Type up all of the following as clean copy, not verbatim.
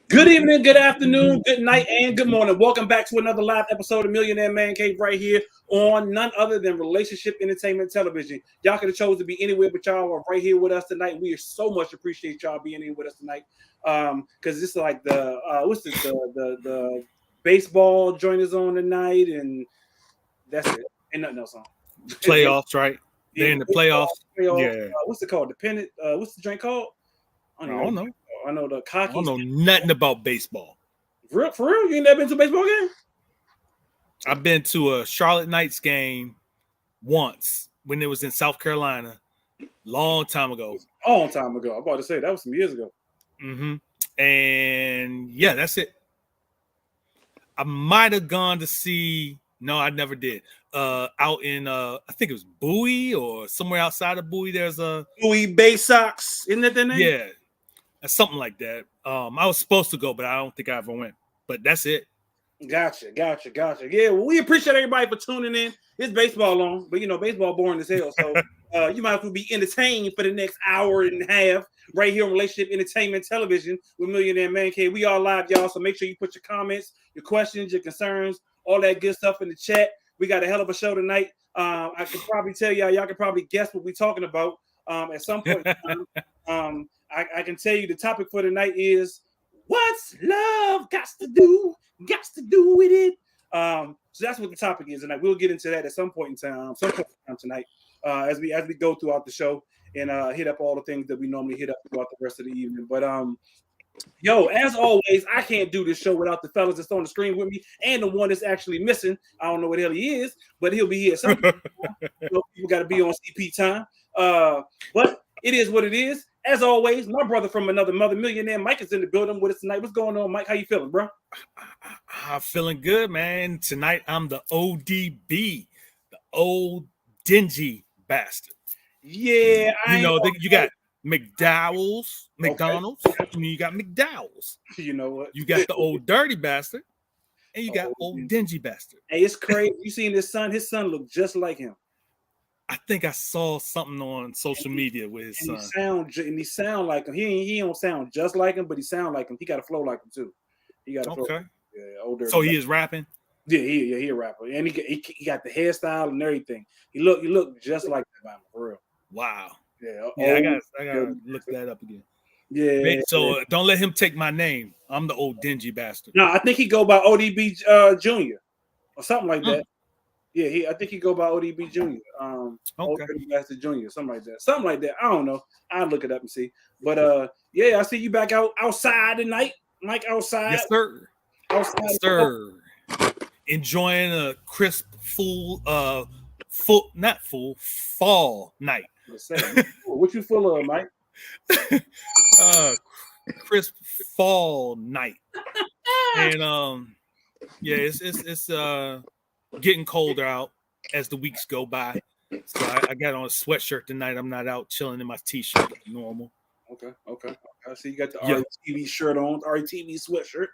Good evening, good afternoon, good night, and good morning. Welcome back to another live episode of Millionaire Man Cave right here on none other than Relationship Entertainment Television. Y'all could have chose to be anywhere, but y'all are right here with us tonight. We so much appreciate y'all being here with us tonight. Because this is like the what's this the baseball joint is on tonight, and that's it. Ain't nothing else on. Playoffs, right? They're Yeah, in the playoffs. playoffs. Yeah. What's it called? Dependent. What's the drink called? I don't know. I know the I cocky. don't know nothing about baseball. For real? You ain't never been to a baseball game? I've been to a Charlotte Knights game once when it was in South Carolina, long time ago. Long time ago. I'm about to say that was some years ago. And yeah, that's it. I might have gone to see. No, I never did. Out in I think it was Bowie or somewhere outside of Bowie. There's a Bowie Bay Sox. Isn't that their name? Yeah, something like that. I was supposed to go, but I don't think I ever went. But that's it. Gotcha. Yeah, well, we appreciate everybody for tuning in. It's baseball on, but you know, baseball boring as hell. So you might as well be entertained for the next hour and a half right here on Relationship Entertainment Television with Millionaire Man Cave. We all live, y'all. So make sure you put your comments, your questions, your concerns, all that good stuff in the chat. We got a hell of a show tonight. I can probably tell y'all can probably guess what we're talking about at some point in time. I can tell you the topic for tonight is what's love got to do with it. So that's what the topic is tonight. We'll get into that at some point in time tonight, as we go throughout the show and hit up all the things that we normally hit up throughout the rest of the evening. But yo, as always, I can't do this show without the fellas that's on the screen with me and the one that's actually missing. I don't know what the hell he is, but he'll be here. Some people got to be on CP time. But it is what it is. As always, my brother from another mother, Millionaire Mike, is in the building with us tonight. What's going on, Mike? How you feeling, bro? I'm feeling good, man. Tonight I'm the ODB, the old dingy bastard. Yeah, you got McDowell's, Okay. McDonald's, and you got McDowell's. You know what? You got the old dirty bastard, and you got old dingy bastard. Hey, it's crazy. You seen his son? His son looked just like him. I think I saw something on social media with his son. He sound like him. He don't sound just like him, but he sound like him. He got a flow like him too. He got a flow. Okay. Yeah, older. So he is rapping. Yeah, he a rapper, and he got the hairstyle and everything. He look just like that, for real. Wow. Yeah. I gotta look that up again. Yeah. So don't let him take my name. I'm the old dingy bastard. No, I think he go by ODB Junior or something like that. Yeah, I think he go by ODB Junior. Old Dirty Bastard Junior, something like that. I don't know. I'll look it up and see. But yeah, I see you back outside tonight, Mike. Outside. Yes, sir. Outside. Yes, sir. Enjoying a crisp, fall night. What you full of, Mike? Crisp fall night. And yeah, it's getting colder out as the weeks go by. So I got on a sweatshirt tonight. I'm not out chilling in my t-shirt like normal. Okay. I see you got the RETV shirt on, RETV sweatshirt.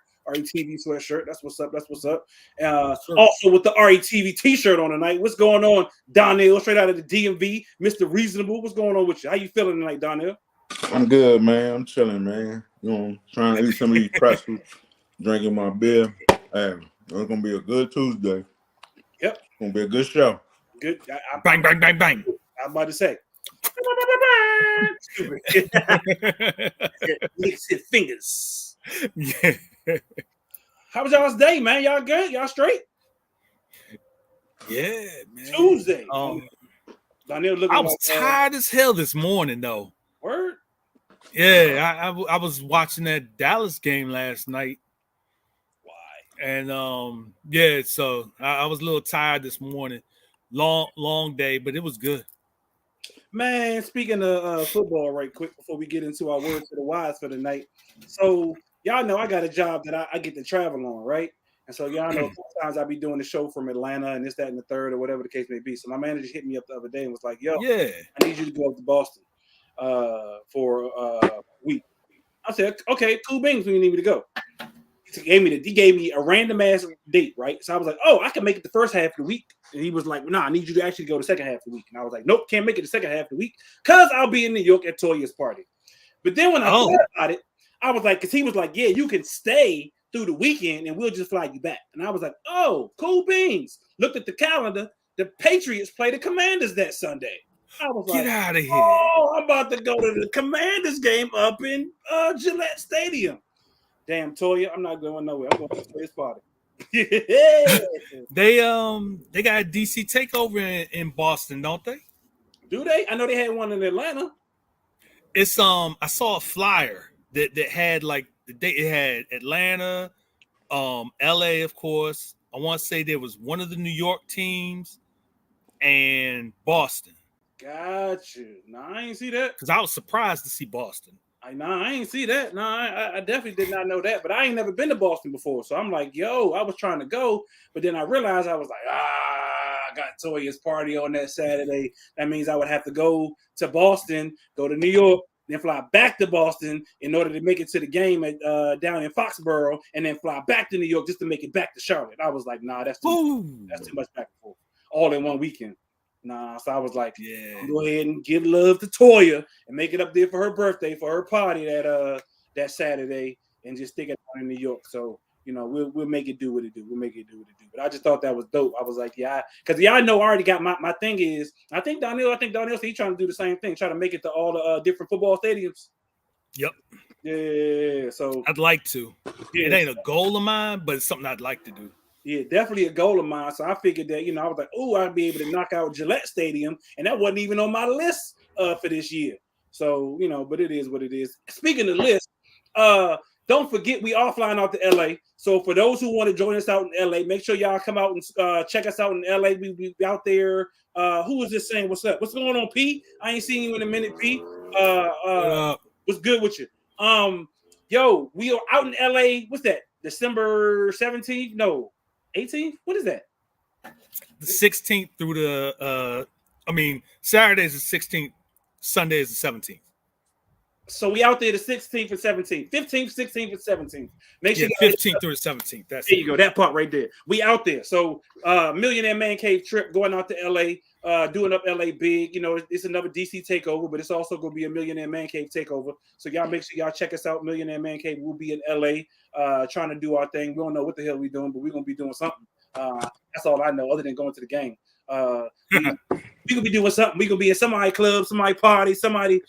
That's what's up. Also with the RETV t-shirt on tonight. What's going on, Donnell? Straight out of the DMV, Mr. Reasonable. What's going on with you? How you feeling tonight, Donnell? I'm good, man. I'm chilling, man. You know, trying to eat some of these pretzels, drinking my beer. Hey, it's gonna be a good Tuesday. Yep. It's gonna be a good show. Good. Bang, bang, bang, bang. I'm about to say. Licks his fingers. Yeah. How was y'all's day, man? Y'all good? Y'all straight? Yeah, man. Tuesday. Donnell looking I was tired as hell this morning, though. Word? Yeah, I was watching that Dallas game last night. Why? And yeah, so I was a little tired this morning. Long day, but it was good. Man, speaking of football, right quick before we get into our words to the wise for the night. So y'all know I got a job that I get to travel on, right? And so y'all know sometimes I be doing the show from Atlanta and this, that, and the third, or whatever the case may be. So my manager hit me up the other day and was like, "Yo, yeah, I need you to go up to Boston for a week." I said, "Okay, cool beans. When you need me to go?" He gave me a random ass date, right? So I was like, "Oh, I can make it the first half of the week." And he was like, "Nah, I need you to actually go the second half of the week." And I was like, "Nope, can't make it the second half of the week because I'll be in New York at Toya's party." But then when I thought about it, I was like, because he was like, yeah, you can stay through the weekend and we'll just fly you back. And I was like, oh, cool beans. Looked at the calendar. The Patriots play the Commanders that Sunday. I was Get like, out of here. oh, I'm about to go to the Commanders game up in Gillette Stadium. Damn, Toya, I'm not going nowhere. I'm going to Toya's party. They got a DC takeover in Boston, don't they? Do they? I know they had one in Atlanta. It's I saw a flyer that had like the date. It had Atlanta, LA, of course. I want to say there was one of the New York teams and Boston. Gotcha. No, I ain't see that. Because I was surprised to see Boston. I ain't see that. No, I definitely did not know that. But I ain't never been to Boston before. So I'm like, yo, I was trying to go. But then I realized I was like, I got Toya's party on that Saturday. That means I would have to go to Boston, go to New York, then fly back to Boston in order to make it to the game at down in Foxborough, and then fly back to New York just to make it back to Charlotte. I was like, nah, that's too much back and forth. All in one weekend. Nah, so I was like, yeah, go ahead and give love to Toya and make it up there for her birthday, for her party that Saturday, and just stick it out in New York. So, you know, we'll make it do what it do. We'll make it do what it do. But I just thought that was dope. I was like, yeah, because I know I already got my thing is, I think Donnell he's trying to do the same thing, try to make it to all the different football stadiums. Yep. Yeah. So I'd like to. Yeah. It ain't a goal of mine, but it's something I'd like to do. Yeah, definitely a goal of mine. So I figured that, you know, I was like, oh, I'd be able to knock out Gillette Stadium. And that wasn't even on my list for this year. So, you know, but it is what it is. Speaking of lists, don't forget we are flying out to LA. So for those who want to join us out in LA, make sure y'all come out and check us out in LA. We out there. Who is this saying? What's up? What's going on, P? I ain't seen you in a minute, P. What's good with you? Yo, we are out in LA. What's that? December 17th? No. 18th? What is that? The 16th through the Saturday is the 16th, Sunday is the 17th. So we out there the 16th and 17th, 15th, 16th, and 17th. Make sure 15th through the 17th. There you go. That part right there. We out there. So Millionaire Man Cave trip going out to LA, doing up LA big. You know, it's another DC takeover, but it's also going to be a Millionaire Man Cave takeover. So y'all make sure y'all check us out. Millionaire Man Cave will be in LA trying to do our thing. We don't know what the hell we're doing, but we're going to be doing something. That's all I know other than going to the game. We gonna be doing something. We gonna be in somebody club, somebody party,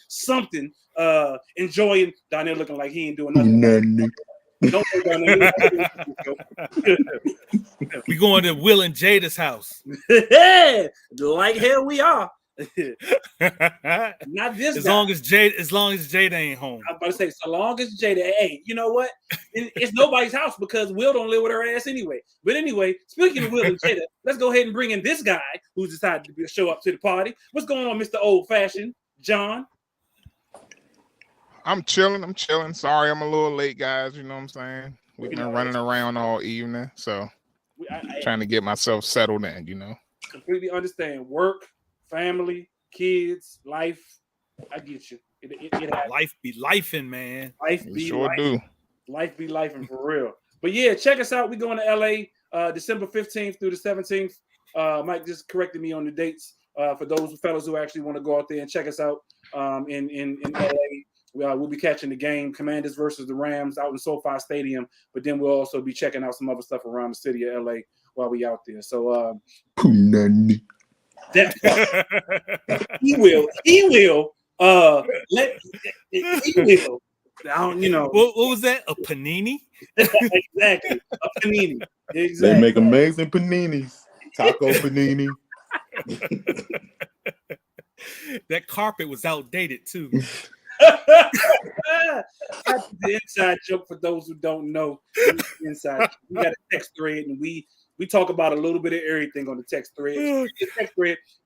something. Enjoying. Donnell looking like he ain't doing nothing. Don't go down there. We going to Will and Jada's house. Like hell we are. Not this. As long as Jada ain't home. I'm about to say, so long as Jada. Hey, you know what? It's nobody's house because Will don't live with her ass anyway. But anyway, speaking of Will and Jada, let's go ahead and bring in this guy who's decided to show up to the party. What's going on, Mr. Old Fashioned John? I'm chilling. Sorry, I'm a little late, guys. You know what I'm saying? We've been running around all evening, so trying to get myself settled in. You know, completely understand. Work, family, kids, life. I get you. Life be lifing, man. Life be sure do. Life be lifing for real. But yeah, check us out. We're going to LA December 15th through the 17th. Mike just corrected me on the dates for those fellas who actually want to go out there and check us out in LA. We'll be catching the game, Commanders versus the Rams out in SoFi Stadium. But then we'll also be checking out some other stuff around the city of LA while we out there. So he will. He will. I don't, you know. What was that? A panini? Exactly. A panini. Exactly. They make amazing paninis. Taco panini. That carpet was outdated too. That's the inside joke for those who don't know. Inside, we got a text thread, and we talk about a little bit of everything on the text thread.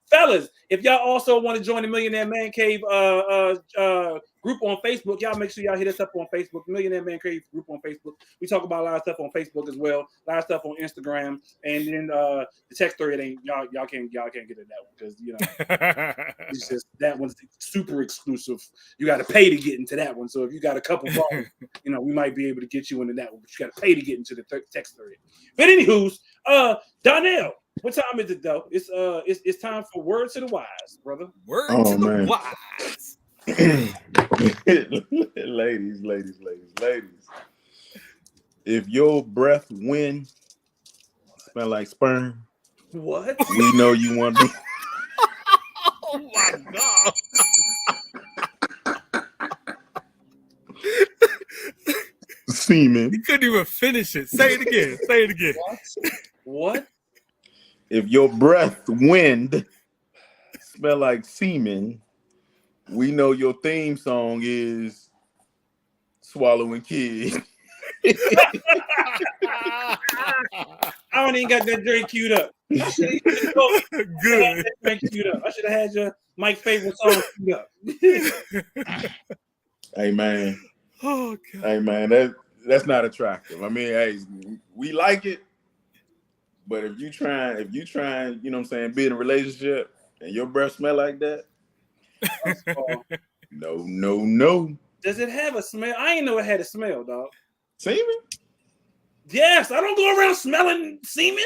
Fellas, if y'all also want to join the Millionaire Man Cave group on Facebook, y'all make sure y'all hit us up on Facebook, Millionaire Man Cave group on Facebook. We talk about a lot of stuff on Facebook as well, a lot of stuff on Instagram, and then the text thread ain't y'all can't get in that one because you know it's just that one's super exclusive. You got to pay to get into that one. So if you got a couple phones, you know we might be able to get you into that one, but you got to pay to get into the text thread. But anywho's, Donnell. What time is it though? It's time for Word to the Wise, brother. Word to the Wise. ladies. If your breath, wind smell like sperm, What? we know you want to. Oh my god! Semen. You couldn't even finish it. Say it again. Say it again. What? If your breath, wind smell like semen, we know your theme song is Swallowing Kids. I don't even got that drink queued up. Good. That drink queued up. I should have had your Mike's favorite song queued up. Hey man. Oh god. Hey man, that's not attractive. I mean, hey, we like it, but if you try, you know what I'm saying, be in a relationship and your breath smell like that, no. Does it have a smell? I didn't know it had a smell, dog. Semen? Yes, I don't go around smelling semen.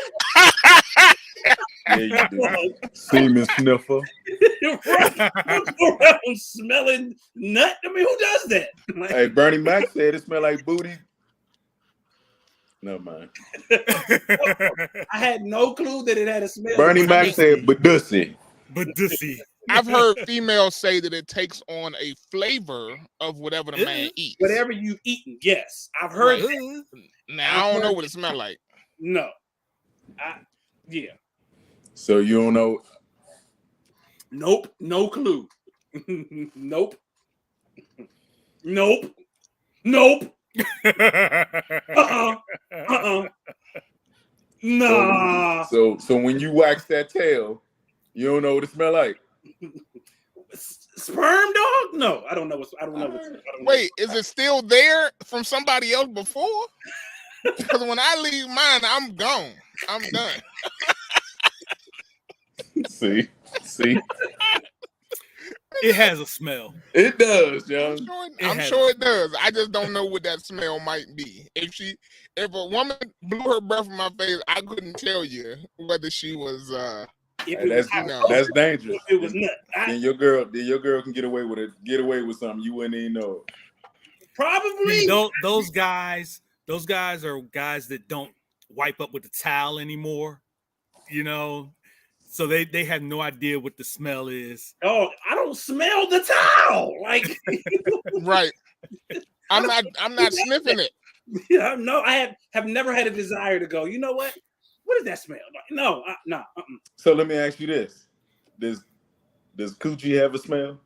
Yeah, you do. Semen sniffer. Right. I don't go around smelling nut. I mean, who does that? Like, Hey, Bernie Mac said it smelled like booty. Never mind. I had no clue that it had a smell. Bernie Mac said badussy. Badussy. I've heard females say that it takes on a flavor of whatever the man eats. Whatever you've eaten, yes. I've heard Right. that. Now, I don't know what it smells like. No. Yeah. So you don't know? Nope. No clue. Nope. Nah. So when you wax that tail, you don't know what it smell like. Sperm dog? No, I don't know. Wait, is it still there from somebody else before? Because when I leave mine, I'm gone. I'm done. See. It has a smell. It does, young. I'm sure it does. I just don't know what that smell might be. If a woman blew her breath in my face, I couldn't tell you whether she was. That's dangerous. It was nut. Then your girl can get away with it. Get away with something you wouldn't even know. Probably. Those guys are guys that don't wipe up with the towel anymore. You know. So they have no idea what the smell is. Oh, I don't smell the towel. Like right. I'm not sniffing it. Yeah, no, I have never had a desire to go, you know what? What does that smell like? No, no. So let me ask you this. Does coochie have a smell?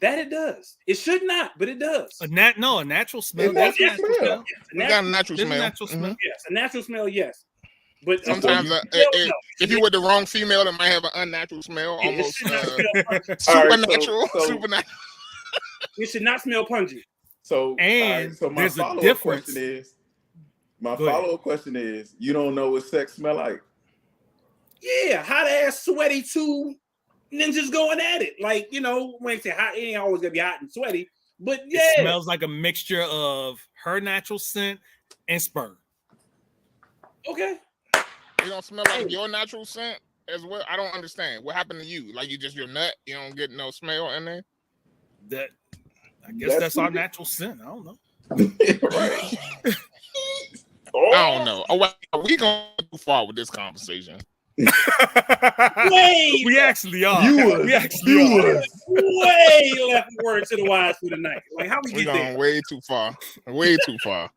That it does. It should not, but it does. A natural smell. That's a natural smell. It got a natural smell. Yes, a natural smell, yes. But sometimes if you with the wrong female, it might have an unnatural smell, almost supernatural. Supernatural. It should not smell pungent. So my follow-up question is, you don't know what sex smell like? Yeah, hot ass, sweaty two ninjas going at it. Like, you know, when I say hot, it ain't always gonna be hot and sweaty, but yeah. It smells like a mixture of her natural scent and sperm. Okay. You don't smell like your natural scent as well? I don't understand. What happened to you? Like you just your nut? You don't get no smell in there? I guess that's our natural scent. I don't know. Right. I don't know. Oh, are we going too far with this conversation? Wait, we actually are. We actually are. Way left word to the wise for the night. Like how we get there? Way too far. Way too far.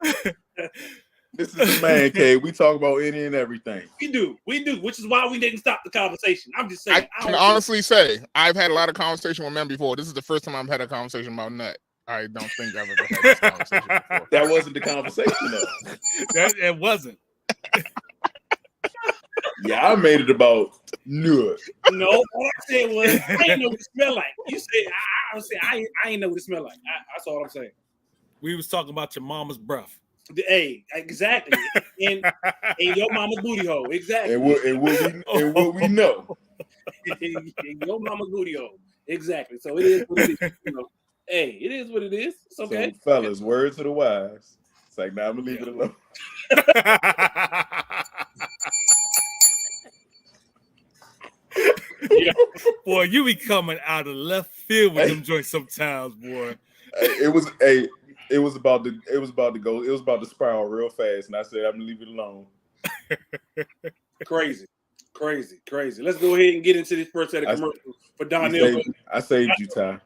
This is the man cave. We talk about any and everything. We do, which is why we didn't stop the conversation. I'm just saying. I can honestly say I've had a lot of conversation with men before. This is the first time I've had a conversation about nut. I don't think I've ever had this conversation before. That wasn't the conversation, though. It wasn't. Yeah, I made it about nut. No, all I said was I ain't know what it smell like. You said I ain't know what it smell like. That's all I'm saying. We was talking about your mama's breath. Hey, exactly. And your mama's booty hole. Exactly. And what we know. And your mama's booty hole. Exactly. So it is what it is. You know. Hey, it is what it is. It's okay. So, fellas, word to the wise. It's like, nah, I'm gonna leave it alone. Boy, you be coming out of left field with them joints sometimes, boy. It was about to spiral real fast, and I said I'm gonna leave it alone. Crazy. Let's go ahead and get into this first set of commercials for Donnell. I saved you, Ty.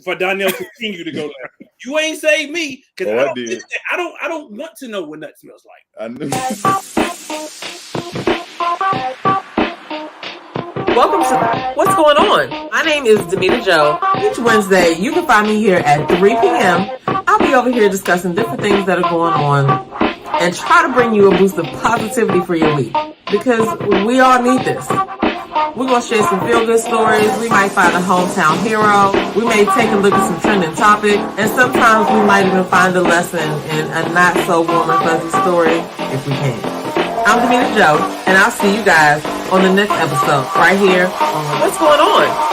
For Donnell to continue to go there. You ain't saved me because I don't want to know what nut smells like. I knew. Welcome to What's Going On? My name is Demita Joe. Each Wednesday, you can find me here at 3 p.m. I'll be over here discussing different things that are going on and try to bring you a boost of positivity for your week because we all need this. We're going to share some feel-good stories. We might find a hometown hero. We may take a look at some trending topic. And sometimes we might even find a lesson in a not-so-warm and fuzzy story if we can. I'm Demita Joe, and I'll see you guys on the next episode right here on What's Going On?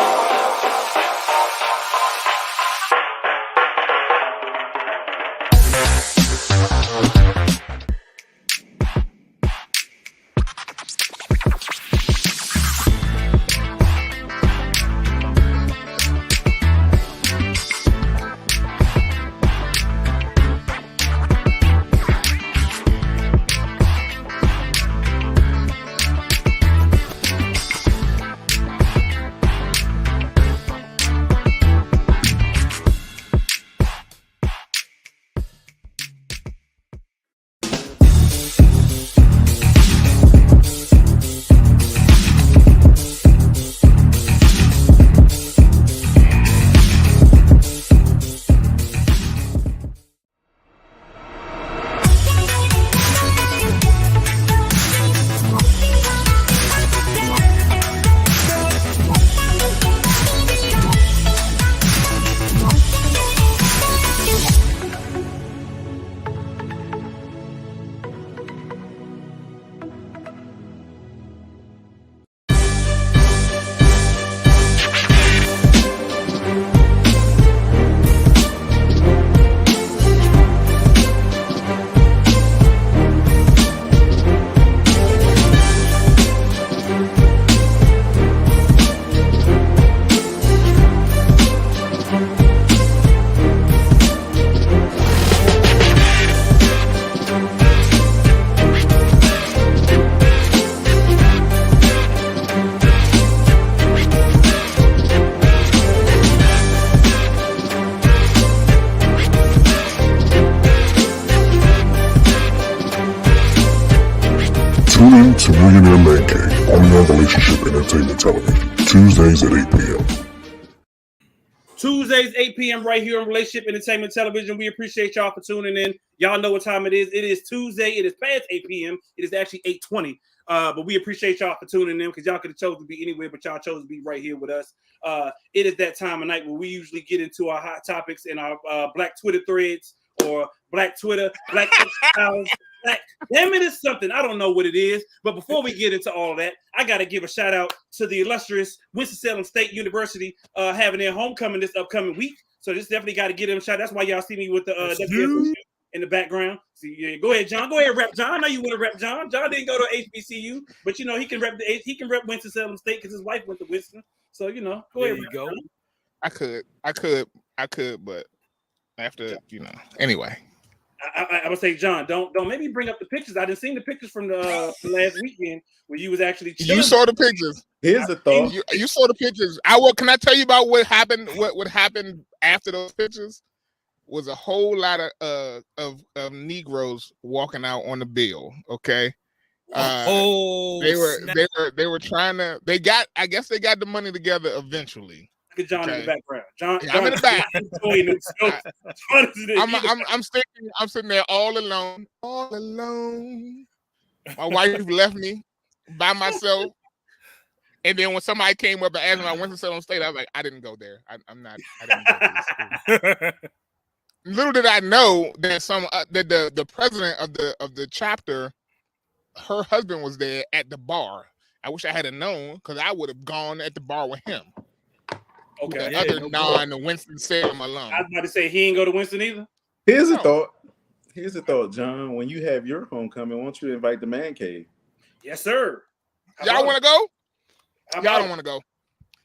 Tune in to Millionaire MAN Cave on Relationship Entertainment Television, Tuesdays at 8 p.m. Tuesdays, 8 p.m. right here on Relationship Entertainment Television. We appreciate y'all for tuning in. Y'all know what time it is. It is Tuesday. It is past 8 p.m. It is actually 8:20. But we appreciate y'all for tuning in because y'all could have chosen to be anywhere, but y'all chose to be right here with us. It is that time of night where we usually get into our hot topics in our Black Twitter threads or Black Twitter, Black House. Damn it, it's something. I don't know what it is. But before we get into all of that, I got to give a shout out to the illustrious Winston-Salem State University having their homecoming this upcoming week. So this definitely got to get them a shout. That's why y'all see me with the WSU in the background. See, yeah, go ahead, John. Go ahead, rep John. I know you want to rep John. John didn't go to HBCU, but you know he can rep Winston-Salem State because his wife went to Winston. So you know, go ahead. You go. John. I could, but after anyway. I would say, John, don't maybe bring up the pictures. I didn't see the pictures from the last weekend where you was actually chilling. You saw the pictures. Here's the thought. You saw the pictures. Can I tell you about what happened? What happened after those pictures was a whole lot of Negroes walking out on the bill. Okay. They were trying to. I guess they got the money together eventually. Look at John in the background. John, I'm in the back. I'm sitting there all alone. My wife left me by myself. And then when somebody came up and asked me, I went to Salem State. I was like, I didn't go there. I didn't go to this school. Little did I know that the president of the chapter, her husband was there at the bar. I wish I had known because I would have gone at the bar with him. Okay. The other non-Winston-Salem alone. I was about to say he ain't go to Winston either. Here's a thought, John. When you have your homecoming, why don't you invite the man cave? Yes, sir. Y'all want to go? Y'all don't want to go.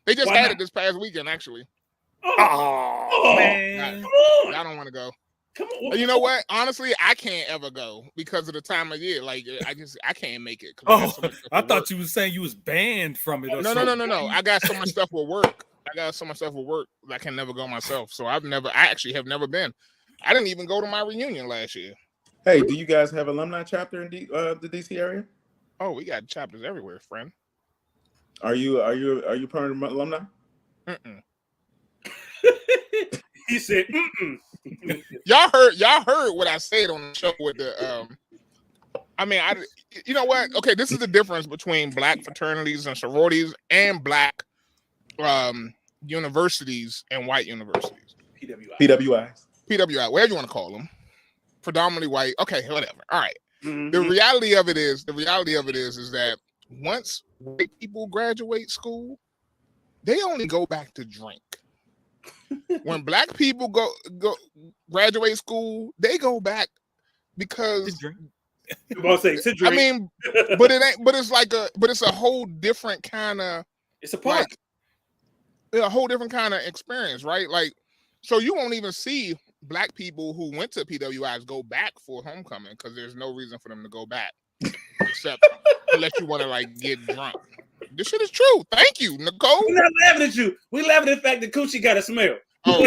They just Why had not? it this past weekend, actually. Oh, man. Come on. I don't want to go. Come on. You know what? Honestly, I can't ever go because of the time of year. Like, I can't make it. 'cause I got Oh, so much stuff I with thought work. you was saying you was banned from it. Or No. I got so much stuff with work. I can never go myself. So I actually have never been. I didn't even go to my reunion last year. Hey, do you guys have alumni chapter in the DC area? Oh, we got chapters everywhere, friend. Are you permanent alumni? Mm-mm. He said, mm-mm. Y'all heard what I said on the show with the you know what? Okay, this is the difference between black fraternities and sororities and black universities and white universities. PWIs. PWI, whatever you want to call them. Predominantly white. Okay, whatever. All right. Mhm. The reality of it is that once white people graduate school, they only go back to drink. When black people go graduate school, they go back because I'm about to say, to drink. I mean, but it ain't. But it's a whole different kind of. It's a party. Like, a whole different kind of experience, right? Like, so you won't even see black people who went to PWIs go back for homecoming because there's no reason for them to go back, except unless you want to like get drunk. This shit is true. Thank you, Nicole. We're not laughing at you. We laughing at the fact that Coochie got a smell. Oh,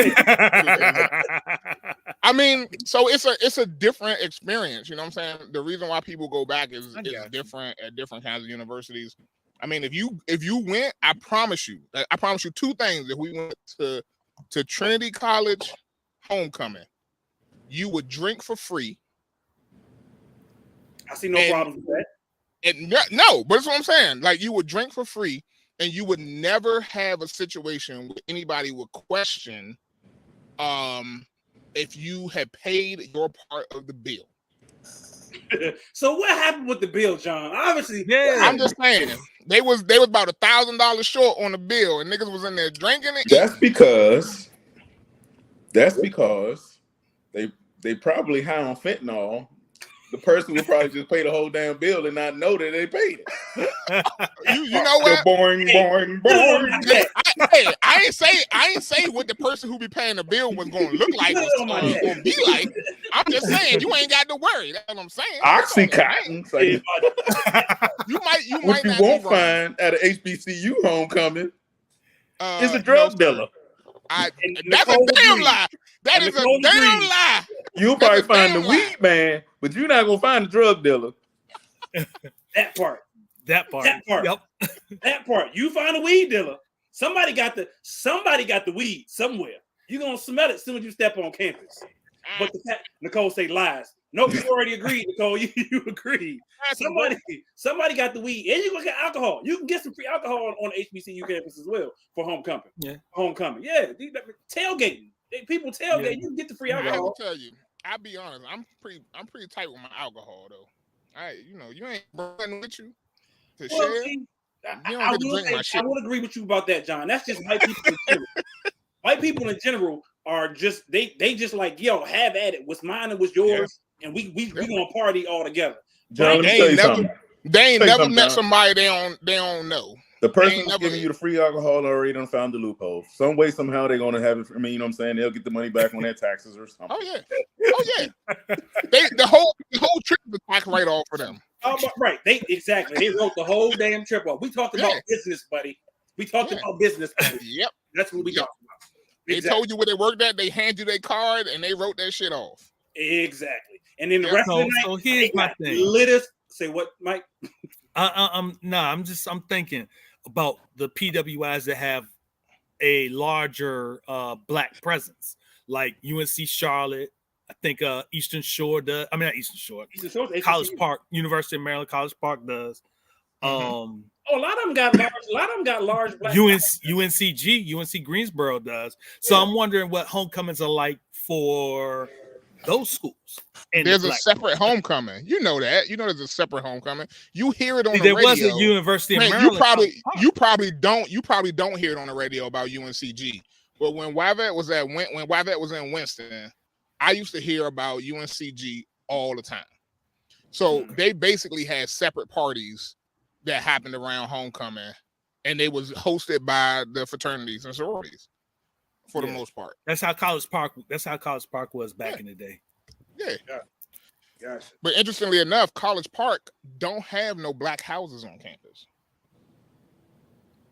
I mean, so it's a different experience. You know what I'm saying? The reason why people go back is different at different kinds of universities. I mean, if you went, I promise you two things. If we went to Trinity College homecoming, you would drink for free. I see no problem with that. And no, but that's what I'm saying. Like, you would drink for free, and you would never have a situation where anybody would question if you had paid your part of the bill. So what happened with the bill, John? Obviously, Yeah. I'm just saying they was about $1,000 short on the bill, and niggas was in there drinking it. That's because they probably high on fentanyl. The person would probably just pay the whole damn bill and not know that they paid it. You know what? Boring. I ain't say what the person who be paying the bill was going to look like was going to be like. I'm just saying you ain't got to worry. That's what I'm saying. Oxycontin. So Hey, you might what you not won't be wrong. find at an HBCU homecoming is a drug dealer. That's a damn lie. That is a damn lie. You'll probably find the weed man, but you're not gonna find the drug dealer. that part. That part. Yep. That part. You find a weed dealer. Somebody got the weed somewhere. You're gonna smell it as soon as you step on campus. But Nicole say lies. No, you already agreed, Nicole. You agreed. Somebody got the weed, and you gonna get alcohol. You can get some free alcohol on HBCU campus as well for homecoming. Yeah, homecoming. Yeah, tailgating. People tailgate. Yeah. You can get the free alcohol. I will tell you. I'll be honest. I'm pretty tight with my alcohol though. You ain't bringing with you to share. See, I would agree with you about that, John. That's just white people in general. White people in general are just they just like, yo, have at it. What's mine and what's yours, and we gonna party all together. John, let me tell you something. They ain't never met somebody they don't know. The person who's giving you the free alcohol already done found the loophole. Some way, somehow, they're gonna have it. I mean, you know what I'm saying? They'll get the money back on their taxes or something. Oh yeah. The whole trip was tax write off for them. Right. They wrote the whole damn trip off. We talked about business, buddy. We talked about business. Buddy. Yep. That's what we talked about. Exactly. They told you where they worked at. They hand you their card and they wrote that shit off. Exactly. And then the rest of the night, so here's my thing. Say what, Mike? I'm thinking about the PWIs that have a larger black presence, like UNC Charlotte. I think Eastern Shore does. I mean, not Eastern Shore. College Park, University of Maryland, College Park does. A lot of them got large black. UNC Greensboro does. So I'm wondering what homecomings are like for those schools. And there's a separate homecoming. You know that. You know there's a separate homecoming. You hear it on the radio. There was a University of Maryland. You probably don't hear it on the radio about UNCG. But when YVET was in Winston, I used to hear about UNCG all the time. So they basically had separate parties that happened around homecoming and they was hosted by the fraternities and sororities for the most part. That's how College Park was back in the day. Yeah. Gotcha. But interestingly enough, College Park don't have no black houses on campus.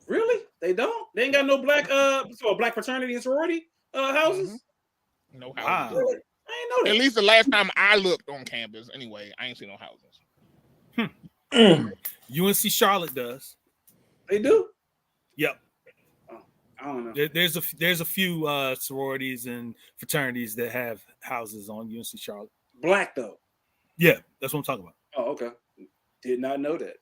Really? They don't? They ain't got no black black fraternity and sorority houses? No houses. Really? I ain't know that. At least the last time I looked on campus, anyway, I ain't seen no houses. UNC Charlotte does. They do? Yep. Oh, I don't know. There's a few sororities and fraternities that have houses on UNC Charlotte. Black though. Yeah, that's what I'm talking about. Oh, okay. Did not know that.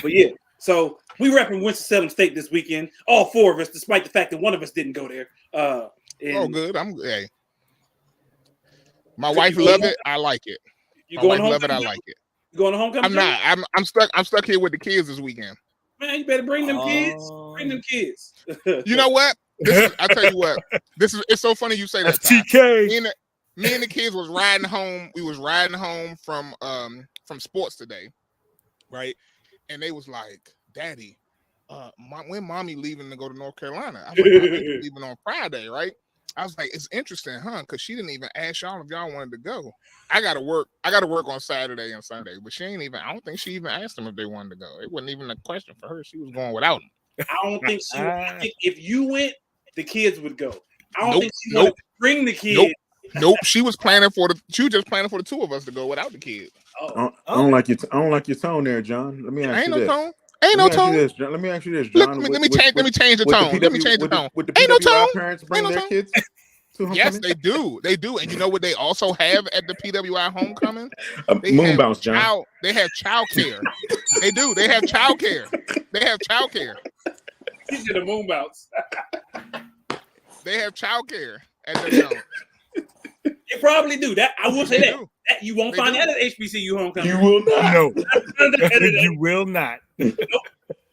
But yeah, so we repping Winston-Salem State this weekend. All four of us, despite the fact that one of us didn't go there. Oh, good. Hey. My wife loved it. I like it. You My going wife home? love it. I like it. You going to homecoming? I'm not. I'm stuck. I'm stuck here with the kids this weekend. Man, you better bring them kids. Bring them kids. You know what? I tell you what. It's so funny you say that. TK. Me and the kids was riding home. We was riding home from sports today, right? And they was like, "Daddy, when mommy leaving to go to North Carolina?" I was like, "Mommy's leaving on Friday, right?" I was like, "It's interesting, huh? Because she didn't even ask y'all if y'all wanted to go." I gotta work on Saturday and Sunday, but she ain't even. I don't think she even asked them if they wanted to go. It wasn't even a question for her. She was going without them. I don't think she. I think if you went, the kids would go. I don't think she wanted to bring the kids. Nope. She was just planning for the two of us to go without the kids. I don't like your tone there, John. Let me ask you this. Ain't no tone. Let me ask you this, John. Let me change the tone. Let me change the tone. Would the PWI parents bring their kids to homecoming? Yes, they do. They do. And you know what they also have at the PWI homecoming? Moon bounce, John. They have childcare. They do. They have childcare. He's in the moon bounce. They have childcare at the zone. They probably do. That I will say that you won't find that at HBCU homecoming. You will not. No. You will not.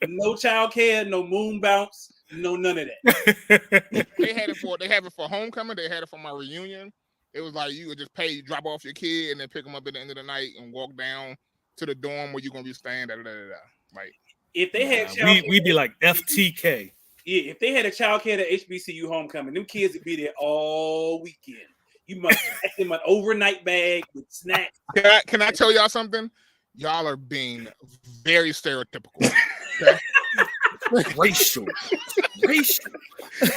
No child care, no moon bounce, no none of that. They have it for homecoming. They had it for my reunion. It was like you would just drop off your kid, and then pick them up at the end of the night and walk down to the dorm where you're gonna be staying. Like if they had child we'd be like FTK. Yeah, if they had a child care at HBCU homecoming, them kids would be there all weekend. You must pack them an overnight bag with snacks. Can I tell y'all something? Y'all are being very stereotypical. Okay? Racial.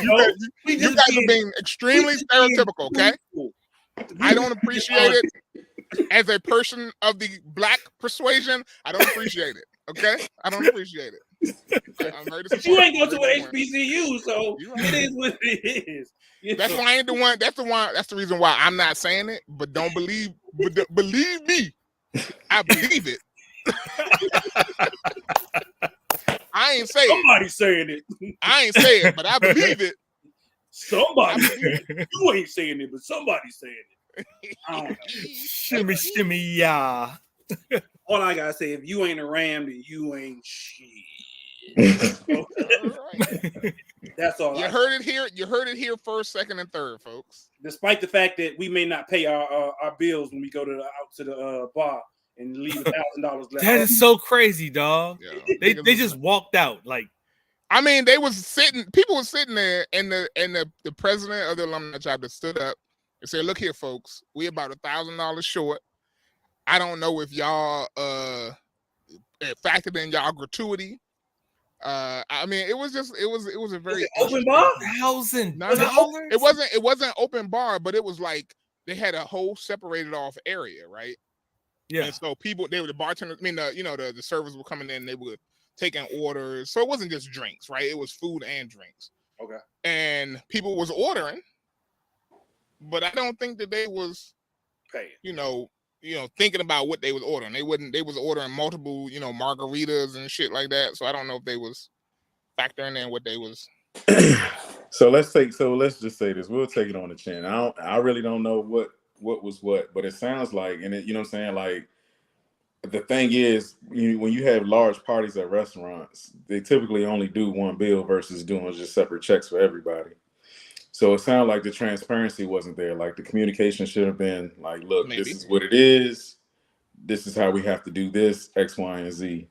No, you guys are being extremely stereotypical, okay? I don't appreciate it. As a person of the black persuasion, I don't appreciate it. Okay? I don't appreciate it. I'm very disappointed. But you ain't going to an HBCU, so it is what it is. That's why I ain't the one. That's the reason why I'm not saying it. But don't believe me. I believe it. I ain't saying somebody's saying it. I ain't saying it, but I believe it. Somebody. You ain't saying it, but somebody's saying it. I don't know. Shimmy, yeah. All I gotta say, if you ain't a Ram, then you ain't shit. That's all. You heard it here. You heard it here first, second, and third, folks. Despite the fact that we may not pay our bills when we go out to the bar and leave $1,000 left. That is so crazy, dog. Yeah. They just walked out. Like, I mean, people were sitting there, and the president of the alumni chapter stood up and said, "Look here, folks, we about $1,000 short. I don't know if y'all factored in y'all gratuity." I mean, it was a very open bar. $1,000. It wasn't open bar, but it was like they had a whole separated off area, right? Yeah. And so the bartenders, the servers were coming in, they were taking orders. So it wasn't just drinks, right? It was food and drinks. Okay. And people was ordering, but I don't think that they was paying. Thinking about what they was ordering. They was ordering multiple, margaritas and shit like that. So I don't know if they was factoring in what they was. So let's just say this. We'll take it on the chin. I really don't know what was what, but it sounds like, and it, you know what I'm saying? Like, the thing is, when you have large parties at restaurants, they typically only do one bill versus doing just separate checks for everybody. So it sounded like the transparency wasn't there. Like, the communication should have been like, look, This is what it is. This is how we have to do this, X, Y, and Z.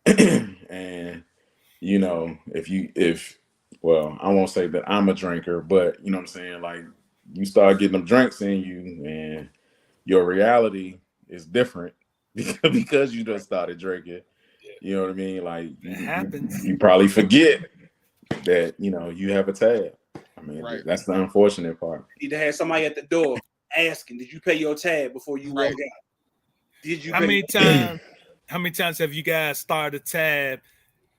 And you know, well, I won't say that I'm a drinker, but you know what I'm saying, like you start getting them drinks in you, and your reality is different because you just started drinking. You know what I mean? Like It happens. you probably forget that you know you have a tab. I mean, Right. that's the unfortunate part. You need to have somebody at the door asking, "Did you pay your tab before you walk out?" Did you? How many times have you guys started a tab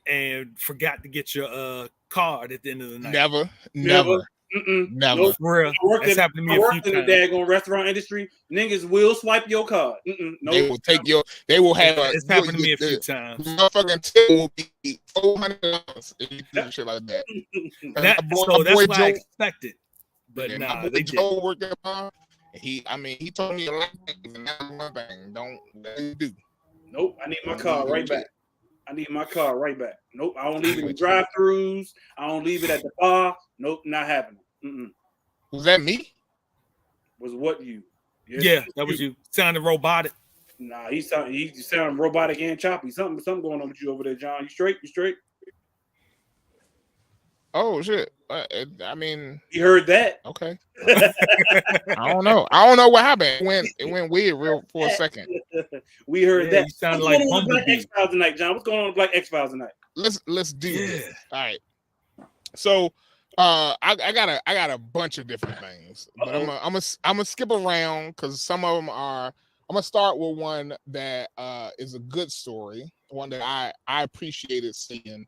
and forgot to get your card at the end of the night? Never. Nope. For real. That's happened to me a few in the times. daggone restaurant industry. Niggas will swipe your card. They will take your. They will have. It's happened to me a few times. Motherfucking tip will be $400 if you do shit like that. That's what I expected. But nah, they Joe worked at bar. He told me a lot of things, and that's one thing. Don't do. Nope. I need my car right back. Nope. I don't leave it in drive-thrus. I don't leave it at the bar. Nope. Not happening. Was that me? Was what you? Yes, yeah, that was you. Sounded robotic. Nah, he sounded robotic and choppy. Something going on with you over there, John. You straight? Oh shit! I mean, you heard that? Okay. I don't know. I don't know what happened. It went weird for a second. We heard that. You sound like Black X-Files tonight, John. What's going on with Black X-Files tonight? Let's do this. All right. So I got a bunch of different things, but I'm gonna skip around because some of them are. I'm gonna start with one that is a good story, one that I appreciated seeing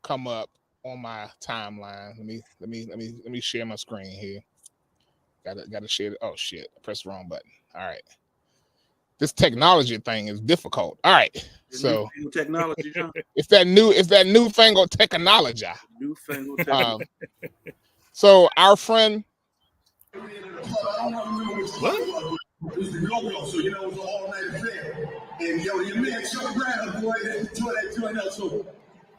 come up on my timeline. Let me share my screen here. Gotta share it. Oh shit! I pressed the wrong button. All right. This technology thing is difficult. All right. So technology, John. It's that newfangled technology. Newfangled technology. So our friend. What? It's the go-go, so you know it's an all-night affair. And yo, your man Chuck Brown, boy, that joint out. So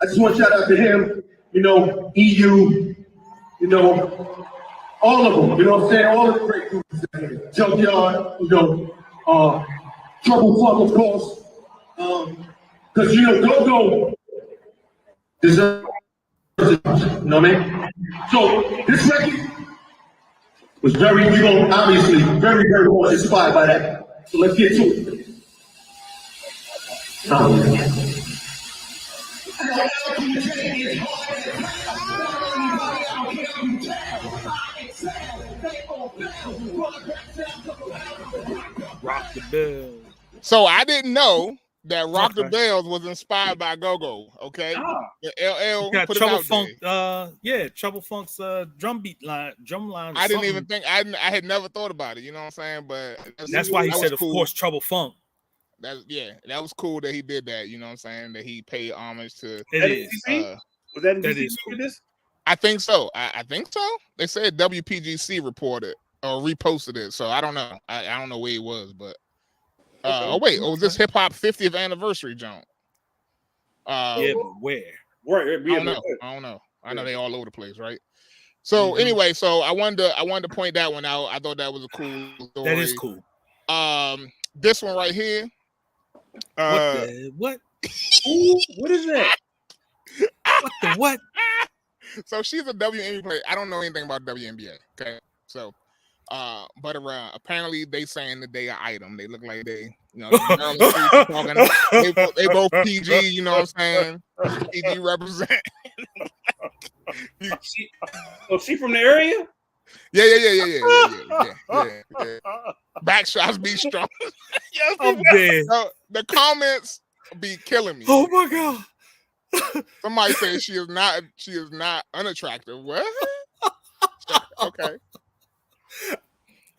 I just want to shout out to him. You know, EU. You know, all of them. You know what I'm saying? All of the great groups. Junkyard. You know, Trouble Funk, of course. Because you know, go-go deserves it. You know what I mean? So this record was very, obviously very, very much inspired by that. So let's get to it. Rock the Bell. So I didn't know that Rock the Bells was inspired by Go-Go. Okay, the LL put Trouble it out Funk. there. Trouble Funk's drum line. I didn't even think I had never thought about it. You know what I'm saying? But that's why he said, cool. Of course, Trouble Funk. That was cool that he did that. You know what I'm saying? That he paid homage to. It is. Was that in DC cool. This? I think so. I think so. They said WPGC reported or reposted it. So I don't know. I don't know where it was, but. Was this hip hop 50th anniversary, John? Yeah, but where? I don't know. I know they all over the place, right? So anyway, so I wanted to point that one out. I thought that was a cool story. That is cool. This one right here. What? Ooh, what is that? What the what? So she's a WNBA player. I don't know anything about WNBA. Okay, so. But apparently they saying that they are item. They look like they, you know, they both PG. You know what I'm saying? PG represent. She from the area? Yeah. Back shots be strong. I'm dead. So the comments be killing me. Oh my god. Somebody says she is not unattractive. What? Okay.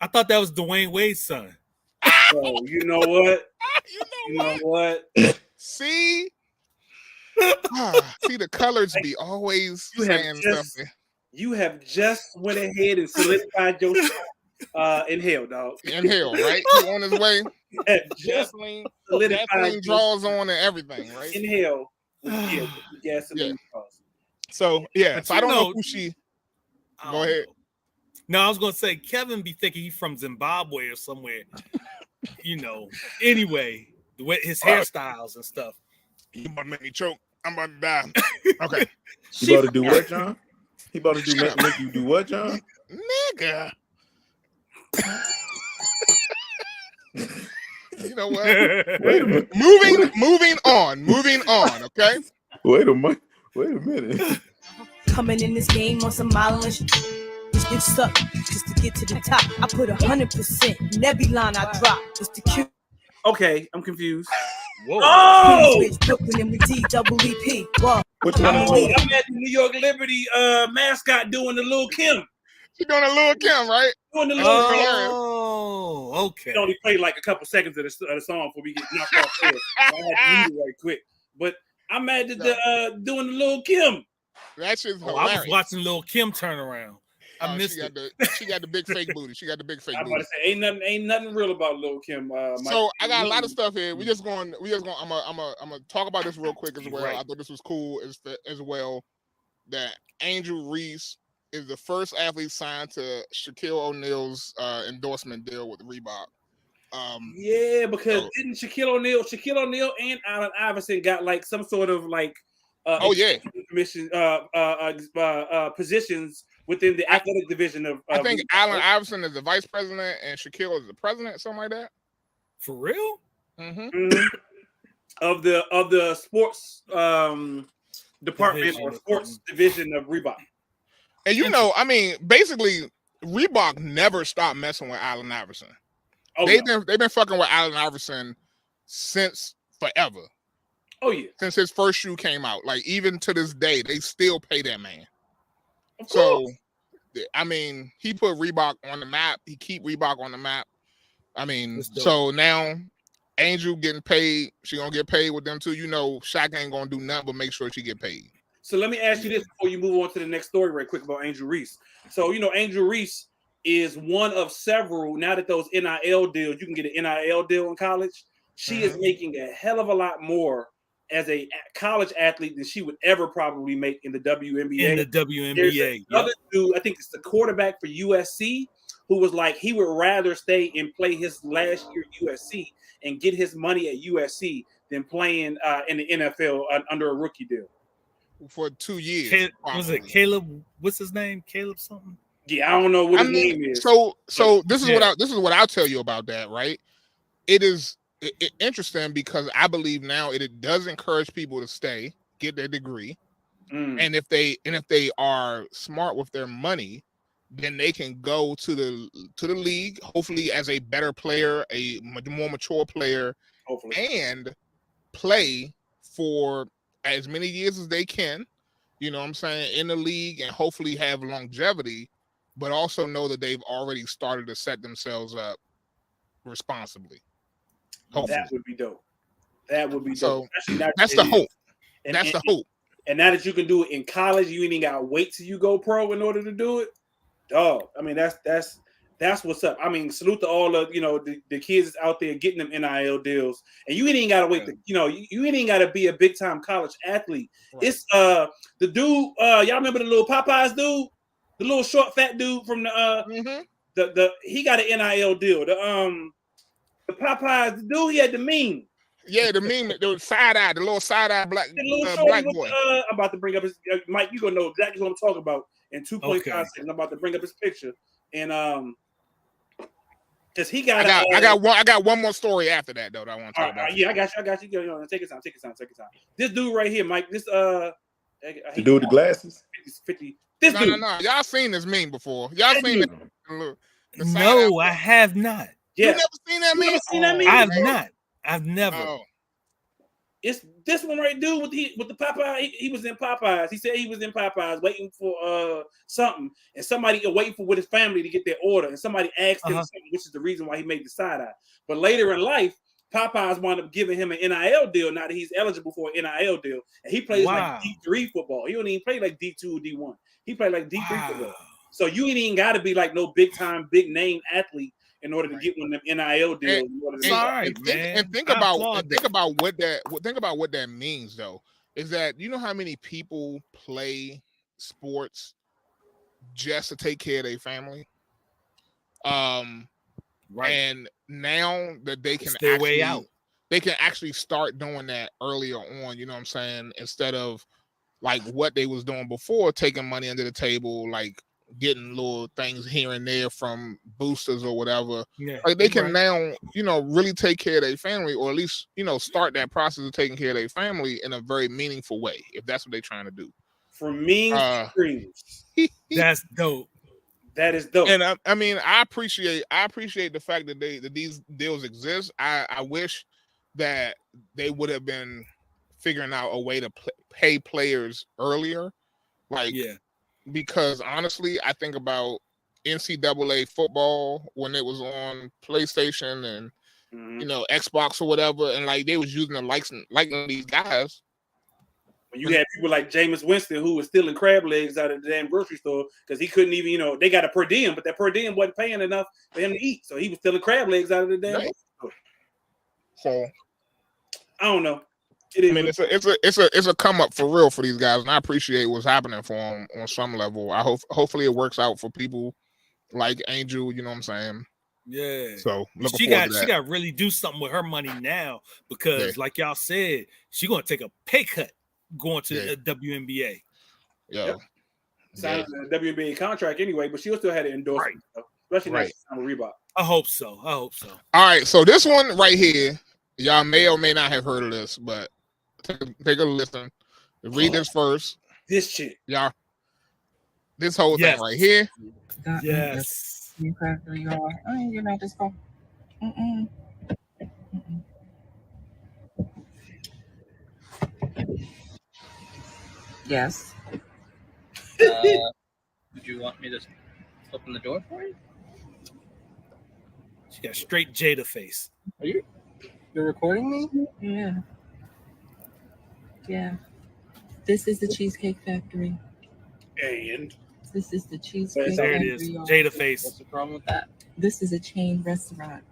I thought that was Dwayne Wade's son. Oh, you know what? You know what? See the colors be always saying something. You have just went ahead and solidified yourself. Inhale, dog. Inhale, right? He on his way. Gasoline draws on and everything, right? Inhale. Gasoline draws. So so I don't know who she. Go ahead. No, I was gonna say Kevin be thinking he's from Zimbabwe or somewhere. You know. Anyway, the way his hairstyles and stuff. You about to make me choke. I'm about to die. Okay. He about to do what, John? He about to do make you do what, John? Nigga. You know what? Wait a minute. Moving on. Okay. Wait a minute. Coming in this game on some island shit. It suck just to get to the top. I put 100%. Every line I drop is the Q. Okay, I'm confused. Whoa. Oh! Brooklyn and we DEEP. Whoa. Which one? Oh, I'm at the New York Liberty mascot doing the Lil Kim. She doing a Lil Kim, right? Doing the Lil Kim. Oh, okay. It only played like a couple seconds of the song before we get knocked off air. So I had to mute it right quick. But I'm at the doing the Lil Kim. That shit's hilarious. I was watching Lil Kim turn around. I missed it. She got the big fake booty. She got the big fake I'm booty. about to say ain't nothing real about Lil Kim. So I got a lot of stuff here. I'm gonna talk about this real quick as well. Right. I thought this was cool as well. That Angel Reese is the first athlete signed to Shaquille O'Neal's endorsement deal with Reebok. Yeah, because didn't Shaquille O'Neal and Allen Iverson got like some sort of like commission positions within the athletic division of I think Allen Iverson is the vice president and Shaquille is the president, something like that. For real? Mm-hmm. of the sports department or sports division of Reebok. And you know, I mean, basically, Reebok never stopped messing with Allen Iverson. Oh, they've been fucking with Allen Iverson since forever. Oh yeah, since his first shoe came out. Like even to this day, they still pay that man. So, I mean, he put Reebok on the map. He keep Reebok on the map. I mean, so now Angel getting paid. She gonna get paid with them too. You know, Shaq ain't gonna do nothing but make sure she get paid. So let me ask you this before you move on to the next story right quick about Angel Reese. So, you know, Angel Reese is one of several, now that those NIL deals, you can get an NIL deal in college. She is making a hell of a lot more as a college athlete than she would ever probably make in the WNBA. In the WNBA. Another dude, I think it's the quarterback for USC, who was like, he would rather stay and play his last year at USC and get his money at USC than playing in the NFL under a rookie deal. For 2 years. Was it Caleb? What's his name? Caleb something? Yeah, I don't know what his name is. So this is what I'll tell you about that, right? It is interesting because I believe now it does encourage people to stay, get their degree, and if they are smart with their money, then they can go to the league, hopefully as a better player, a more mature player, hopefully, and play for as many years as they can, you know what I'm saying, in the league, and hopefully have longevity, but also know that they've already started to set themselves up responsibly. Hopefully. That would be dope. That would be so dope. That's the hope. That's the hope. And now that you can do it in college, you ain't even got to wait till you go pro in order to do it. Dog, I mean, that's what's up. I mean, salute to all of, you know, the kids out there getting them NIL deals. And you ain't even got to wait. You ain't even got to be a big time college athlete. Right. It's the dude. Y'all remember the little Popeyes dude, the little short fat dude from the he got an NIL deal. The Popeyes, the dude, he had the meme. Yeah, the meme, the side eye, the little side eye black boy. I'm about to bring up his Mike. You gonna know exactly what I'm talking about in 2.5 seconds. I'm about to bring up his picture, and because he got. I got one more story after that though. That I want to talk about. Yeah, I got you. You know, take your time. This dude right here, Mike. This the dude with the glasses. 50. This dude. No. Y'all seen this meme before? Y'all seen it? No, I have not. Yeah. You never seen that meme? I have not. I've never. Oh. It's this one right, dude, with the Popeye. He was in Popeyes. He said he was in Popeyes waiting for something, and somebody waiting for with his family to get their order, and somebody asked him something, which is the reason why he made the side eye. But later in life, Popeyes wound up giving him an NIL deal. Now that he's eligible for an NIL deal, and he plays like D3 football. He don't even play like D2 or D1. He played like D3 football. So you ain't even got to be like no big time, big name athlete in order to get one of them NIL deals. And think about what that means though. Is that you know how many people play sports just to take care of their family? Right. And now that they can stay way out. they can actually start doing that earlier on. You know what I'm saying? Instead of like what they was doing before, taking money under the table, like getting little things here and there from boosters or whatever. Yeah, Like they can now, you know, really take care of their family, or at least, you know, start that process of taking care of their family in a very meaningful way, if that's what they're trying to do. From means to dreams. That's dope. That is dope. And I mean, I appreciate the fact that these deals exist. I wish that they would have been figuring out a way to pay players earlier, like because honestly, I think about NCAA football when it was on PlayStation and you know Xbox or whatever, and like they was using the likes of these guys. When you had people like Jameis Winston who was stealing crab legs out of the damn grocery store because he couldn't even, you know, they got a per diem, but that per diem wasn't paying enough for him to eat, so he was stealing crab legs out of the damn grocery store. So I don't know. I mean, it's a come up for real for these guys, and I appreciate what's happening for them on some level. I hopefully it works out for people like Angel. You know what I'm saying? Yeah. So she got to really do something with her money now because, like y'all said, she's gonna take a pay cut going to the WNBA. Yeah. Signed a WNBA contract anyway, but she'll still have to endorse it, especially now she's on Reebok. I hope so. All right, so this one right here, y'all may or may not have heard of this, but take a listen. Read this first. This shit. Y'all. This whole thing right here. Yes. You're not this far. Yes. Would you want me to open the door for you? She got straight Jada face. Are you? You're recording me? Yeah. Yeah. This is the Cheesecake Factory. And this is the Cheesecake Factory. There it is. Jada face. What's the problem with that? This is a chain restaurant.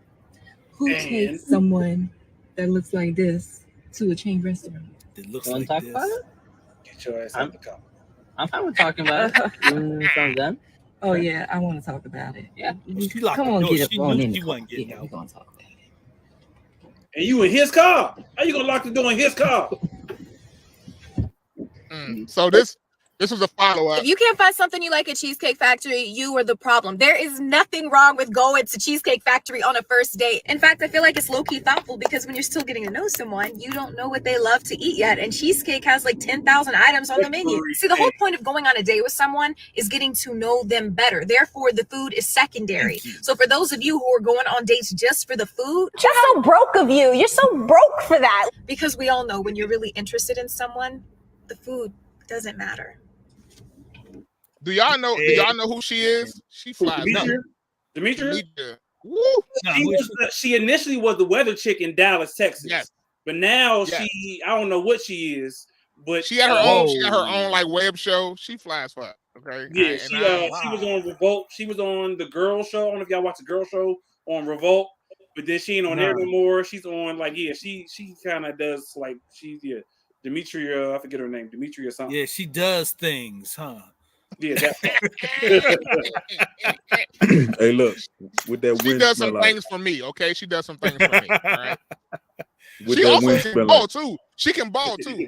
Who takes someone that looks like this to a chain restaurant? It looks like this. About it? Get your ass out the car. I'm fine with talking about it. From them. Oh yeah, I want to talk about it. Yeah. Come on, get up on in. She wasn't getting out. We're gonna talk about it. And you in his car? How you gonna lock the door in his car? So this was a follow-up. If you can't find something you like at Cheesecake Factory, you are the problem. There is nothing wrong with going to Cheesecake Factory on a first date. In fact, I feel like it's low-key thoughtful because when you're still getting to know someone, you don't know what they love to eat yet. And Cheesecake has like 10,000 items on the menu. See, the whole point of going on a date with someone is getting to know them better. Therefore, the food is secondary. So for those of you who are going on dates just for the food, just so broke of you. You're so broke for that. Because we all know when you're really interested in someone, the food doesn't matter. Do y'all know who she is? She flies. Demetria? Woo. She initially was the weather chick in Dallas, Texas. Yes. But now she, I don't know what she is, but she had her own. She got her own like web show. She flies fuck. Okay. Yeah, she was on Revolt. She was on the Girl Show. I don't know if y'all watch the Girl Show on Revolt, but then she ain't on there no more. She's on she kind of does like Demetria. I forget her name, Demetria something. Yeah, she does things, huh? Yeah, that. Hey, look, with that she wind does some smell things for me. Okay, she does some things for me. All right. With She that also wind can smell ball too. She can ball too.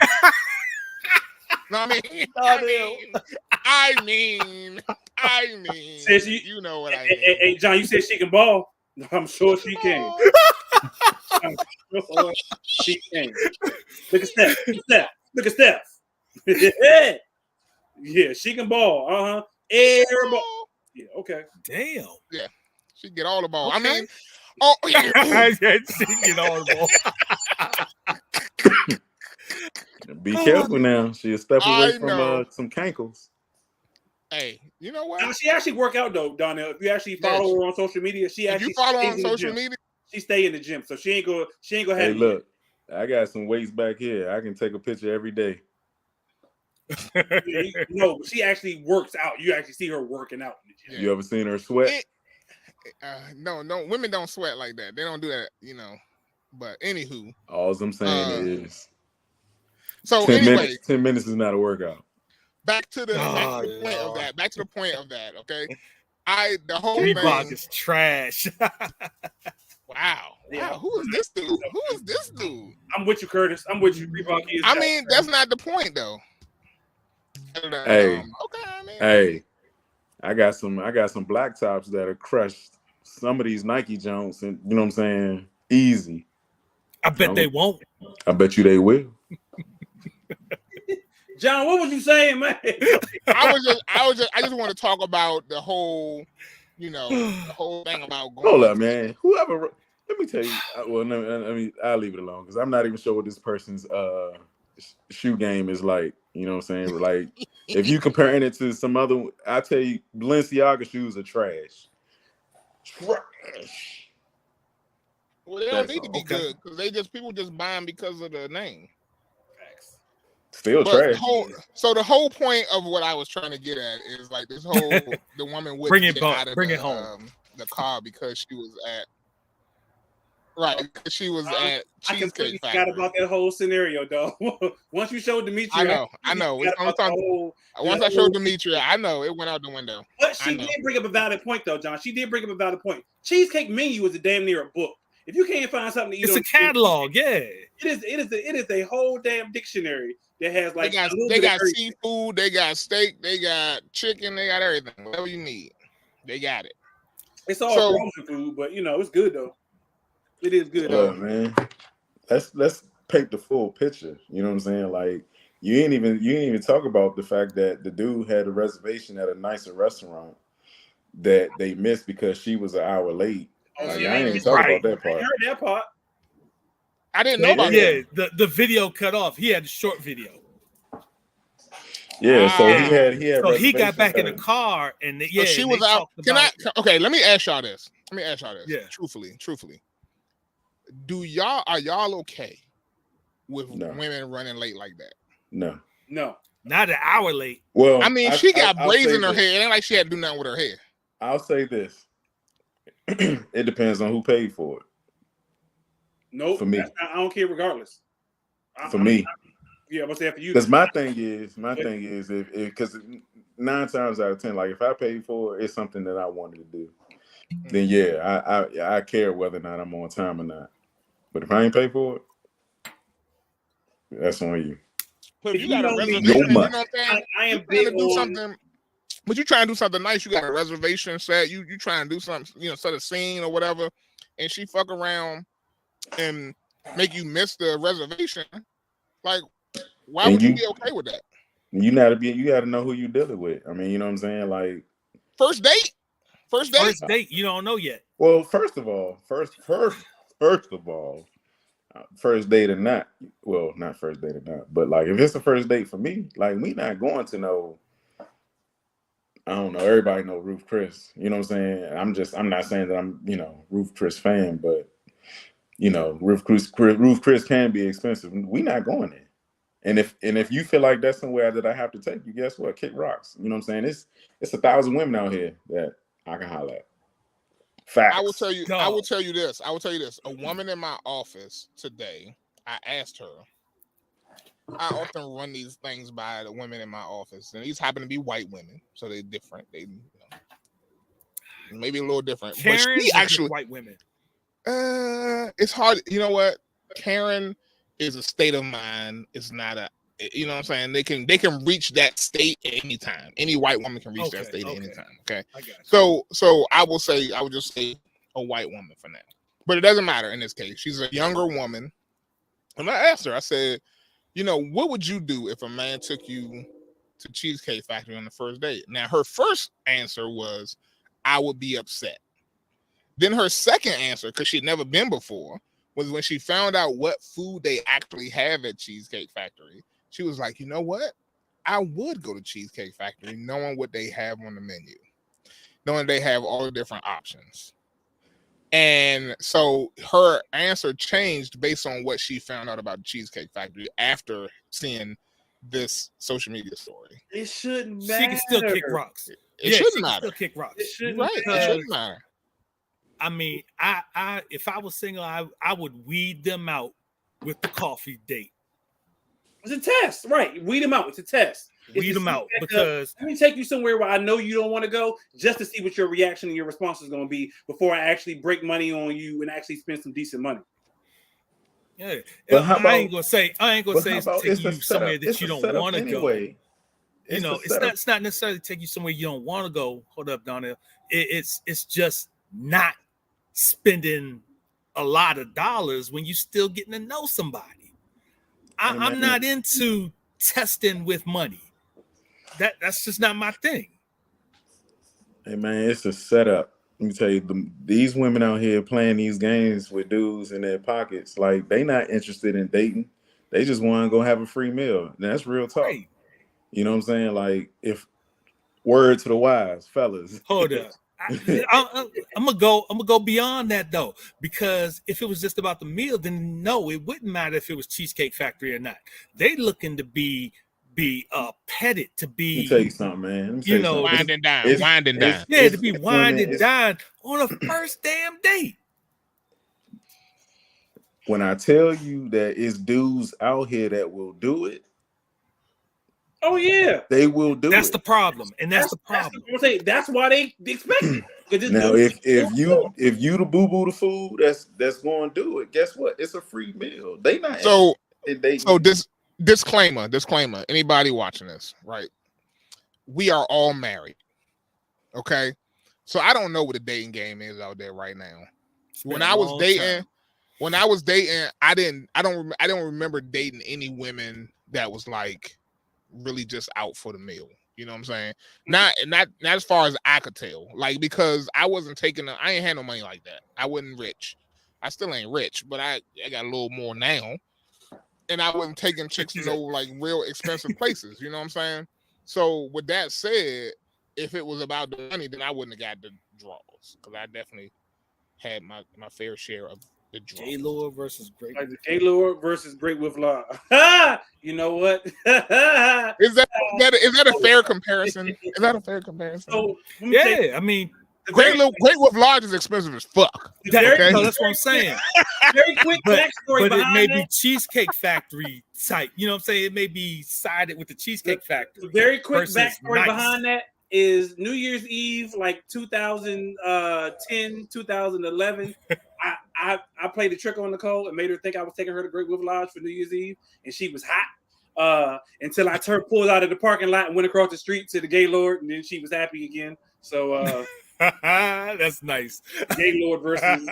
No, I mean, Says you know what I mean. Hey, John, you said she can ball. I'm sure she can. I'm sure she can. Look at Steph. Look at Steph. Yeah, she can ball. Air ball. Yeah, okay. Damn. Yeah, she get all the ball. Okay. I mean, yeah, she get all the ball. Be careful now. She'll step away from some cankles. Hey, you know what? She actually work out though, Donnell. If you actually follow her on social media, if you follow her on social media, she stay in the gym, so she ain't gonna have. Hey, look, I got some weights back here. I can take a picture every day. No, she actually works out. You actually see her working out in the gym. You ever seen her sweat? No, women don't sweat like that. They don't do that, you know. But anywho, all I'm saying is, so 10 minutes is not a workout. Back to the point of that. Back to the point of that. Okay, the whole Reebok thing is trash. Wow. Yeah. Wow, who is this dude? Who is this dude? I'm with you, Curtis. I'm with you. Reebok is. I mean, that's not the point though. Hey, okay, I mean, hey, I got some black tops that are crushed some of these Nike Jones, and you know what I'm saying? Easy. I bet they won't. I bet you they will. John, what was you saying, man? I just want to talk about the whole, the whole thing about going. Hold up, man. Whoever, let me tell you. Well, I'll leave it alone because I'm not even sure what this person's shoe game is like. You know what I'm saying? Like, if you comparing it to some other, I tell you, Balenciaga shoes are trash. Trash. Well, they don't need to be good because people just buy them because of the name. Still trash. The whole point of what I was trying to get at is like this whole the woman would get out of the car because she was at I Cheesecake Factory. Forgot about that whole scenario, though. Once you showed Demetria, I know. Once I showed Demetria, I know it went out the window. But she did bring up a valid point, though, John. She did bring up a valid point. Cheesecake menu is a damn near a book. If you can't find something to eat, it's a catalog. It is a whole damn dictionary that has like they got seafood, they got steak, they got chicken, they got everything. Whatever you need, they got it. It's all frozen food, but it's good though. It is good though, man. Let's paint the full picture. You know what I'm saying? Like you ain't even talk about the fact that the dude had a reservation at a nicer restaurant that they missed because she was an hour late. Like, I ain't even talk about that part. I heard that part. I didn't know about that. Yeah, the video cut off. He had a short video. Yeah, so he had. So he got back in the car, and she was out. Okay, let me ask y'all this. Yeah. Truthfully, are y'all okay with women running late like that? No, not an hour late. Well, I mean, she got braids in her hair. It ain't like she had to do nothing with her hair. I'll say this. It depends on who paid for it. Nope. For me, I don't care regardless. For me, I'm gonna say for you. Because my thing is, if because 9 times out of 10, like if I paid for it, it's something that I wanted to do. Then I care whether or not I'm on time or not. But if I ain't paid for it, that's on you. But you got a reservation. You know what I'm saying? I am big to do something. But you trying to do something nice, you got a reservation set, you trying to do something, set a scene or whatever, and she fuck around and make you miss the reservation. Like, why would you be okay with that? You gotta know who you dealing with. I mean, you know what I'm saying? Like first date. First date, you don't know yet. Well, first of all, first date or not, well, not first date or not, but like if it's a first date for me, like we not going to know. I don't know. Everybody know Ruth Chris. You know what I'm saying? I'm not saying that I'm, Ruth Chris fan, but Ruth Chris can be expensive. We not going there. And if you feel like that's somewhere that I have to take you, guess what? Kick rocks. You know what I'm saying? It's 1,000 women out here that I can holler at. Facts. I will tell you this. A woman in my office today, I asked her. I often run these things by the women in my office, and these happen to be white women, so they're different. They, maybe a little different. Karen, but she actually white women. It's hard. You know what? Karen is a state of mind. It's not a. You know what I'm saying? They can reach that state at any time. Any white woman can reach that state at any time. Okay. So I would just say a white woman for now, but it doesn't matter in this case. She's a younger woman, and I asked her. I said, what would you do if a man took you to Cheesecake Factory on the first date? Now, her first answer was, I would be upset. Then her second answer, because she'd never been before, was when she found out what food they actually have at Cheesecake Factory. She was like, you know what? I would go to Cheesecake Factory knowing what they have on the menu, knowing they have all the different options. And so her answer changed based on what she found out about the Cheesecake Factory after seeing this social media story. It shouldn't matter. She can still kick rocks. It shouldn't matter. Still kick rocks. It shouldn't right. It shouldn't matter. I mean, I if I was single, I would weed them out with the coffee date. It's a test, right? Weed them out. It's a test. Weed them out because let me take you somewhere where I know you don't want to go, just to see what your reaction and your response is going to be before I actually break money on you and actually spend some decent money. Yeah, But I ain't gonna say it's take you somewhere that you don't want to go. You know, it's not necessarily take you somewhere you don't want to go. Hold up, Donnell. It's just not spending a lot of dollars when you're still getting to know somebody. I'm not into testing with money. That's just not my thing. Hey man, it's a setup. Let me tell you, these women out here playing these games with dudes in their pockets, like they not interested in dating. They just want to go have a free meal. And that's real talk. Right. You know what I'm saying? Like, if word to the wise, fellas. Hold up. I'm gonna go beyond that though, because if it was just about the meal, then no, it wouldn't matter if it was Cheesecake Factory or not. They looking to be petted, to be. Let me tell you something, man. You know, winding down. Yeah, to be winding down on a first damn date. When I tell you that it's dudes out here that will do it. Oh yeah, they will do it. That's the problem, and that's the problem. That's why they expect it. Now, if you the boo boo the food that's going to do it, guess what? It's a free meal. They not so this disclaimer. Anybody watching this, right? We are all married. Okay, so I don't know what the dating game is out there right now. When I was dating, I don't remember dating any women that was like really just out for the meal. You know what I'm saying? Not as far as I could tell. Like, because I wasn't I ain't had no money like that. I wasn't rich. I still ain't rich, but I got a little more now. And I wasn't taking chicks to no like real expensive places. You know what I'm saying? So with that said, if it was about the money, then I wouldn't have got the draws, because I definitely had my fair share of the draws. Gaylord versus Great. Like the Gaylord versus Great with Law. You know what? Is that a fair comparison? Is that a fair comparison? So, yeah, I mean, Great with Large is expensive as fuck. Okay? No, that's what I'm saying. Very quick backstory, but it may be Cheesecake Factory type. You know what I'm saying? It may be sided with the Cheesecake Factory. Very quick backstory behind that is New Year's Eve, like 2010, 2011. I played a trick on Nicole and made her think I was taking her to Great Wolf Lodge for New Year's Eve, and she was hot until I pulled out of the parking lot and went across the street to the Gaylord, and then she was happy again. So that's nice. Gaylord versus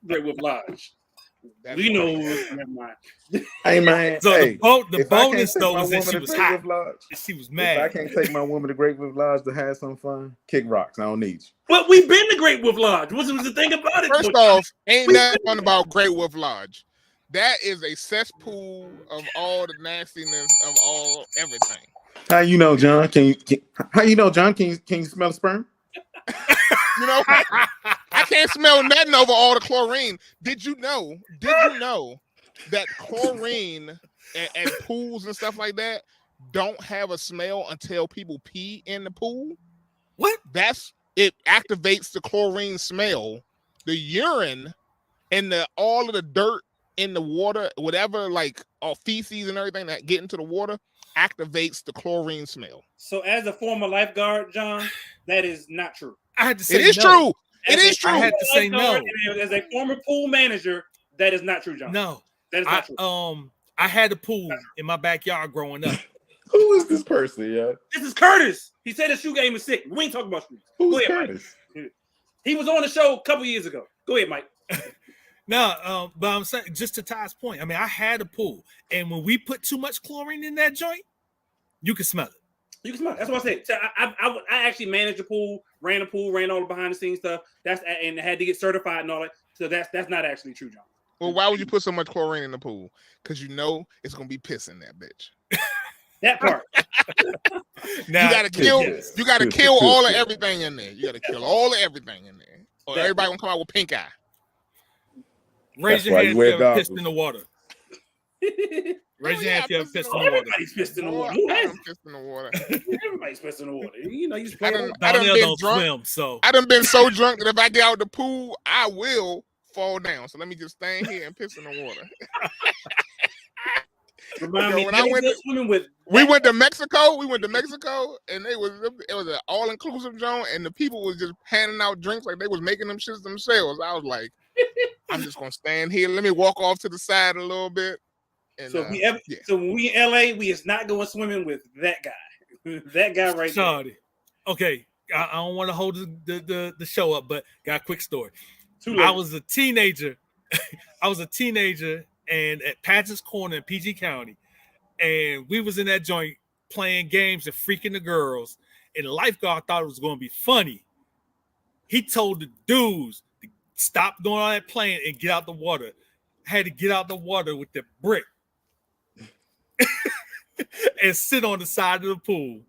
Great Wolf Lodge. We know. Never mind. Hey man. So hey, the bonus though was that she was hot. She was mad. If I can't take my woman to Great Wolf Lodge to have some fun, kick rocks. I don't need you. But we've been to Great Wolf Lodge. What's the thing about it? First off, ain't nothing fun about Great Wolf Lodge. That is a cesspool of all the nastiness of all everything. How you know, John? How you know, John? Can you smell sperm? You know, I can't smell nothing over all the chlorine. Did you know that chlorine and pools and stuff like that don't have a smell until people pee in the pool? What? It activates the chlorine smell. The urine and all of the dirt in the water, whatever, like all feces and everything that get into the water, activates the chlorine smell. So as a former lifeguard, John, that is not true. I had to say it is true. It is true. I had to say no. As a former pool manager, that is not true, John. No. That is not true. I had a pool in my backyard growing up. Who is this person, yeah? This is Curtis. He said his shoe game is sick. We ain't talking about shoes. Who's Go ahead, Curtis? Mike. He was on the show a couple years ago. Go ahead, Mike. No, but I'm saying, just to Ty's point, I mean, I had a pool, and when we put too much chlorine in that joint, you can smell it. You can smell it. That's what I said. So I actually managed a pool, ran all the behind the scenes stuff. And had to get certified and all that. So that's not actually true, John. Well, why would you put so much chlorine in the pool? Because you know it's gonna be piss in that bitch. That part. Now, you gotta kill all of everything in there. You gotta kill all of everything in there, or everybody gonna come out with pink eye. Raise your hand if you ever pissed in the water. Raise your hand if you ever pissed in the water. Everybody's pissed in the water. Who hasn't pissed in the water? Everybody's pissed in the water. You know, I done been so drunk that if I get out the pool, I will fall down. So let me just stand here and piss in the water. Remind me, when I went to swimming with. We went to Mexico, and it was an all-inclusive zone, and the people was just handing out drinks like they was making them shits themselves. I was like, I'm just gonna stand here. Let me walk off to the side a little bit. And, so when we in LA, we is not going swimming with that guy. That guy right there. Okay, I don't want to hold the show up, but got a quick story. I was a teenager. And at Patches Corner in PG County, and we was in that joint playing games and freaking the girls. And the lifeguard thought it was going to be funny. He told the dudes to stop doing all that playing and get out the water. I had to get out the water with the brick and sit on the side of the pool.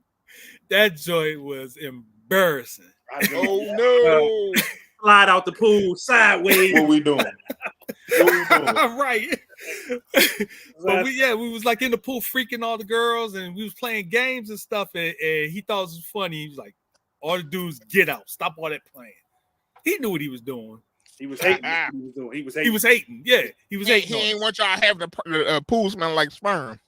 That joint was embarrassing. Oh no! Slide out the pool sideways. What we doing? Right. But we was like in the pool freaking all the girls, and we was playing games and stuff, and he thought it was funny. He was like, all the dudes get out, stop all that playing. He knew what he was doing. He was hating. He was hating. Yeah, he was hating. He ain't want y'all to have the pool smell like sperm.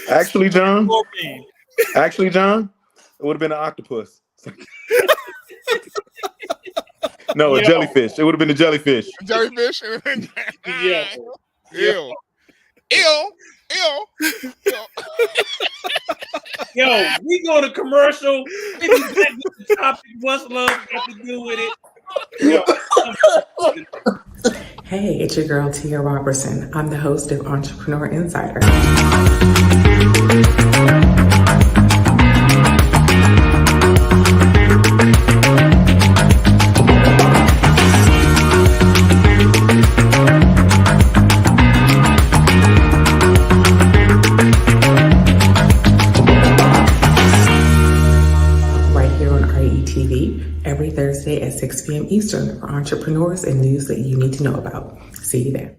Actually, John, it would have been an octopus. No, a jellyfish. It would have been a jellyfish. Jellyfish? Yeah. Ew. Yo, we go to commercial. The topic, what's love got to do with it? Hey, it's your girl Tia Robertson. I'm the host of Entrepreneur Insider. Every Thursday at 6 p.m. Eastern for entrepreneurs and news that you need to know about. See you there.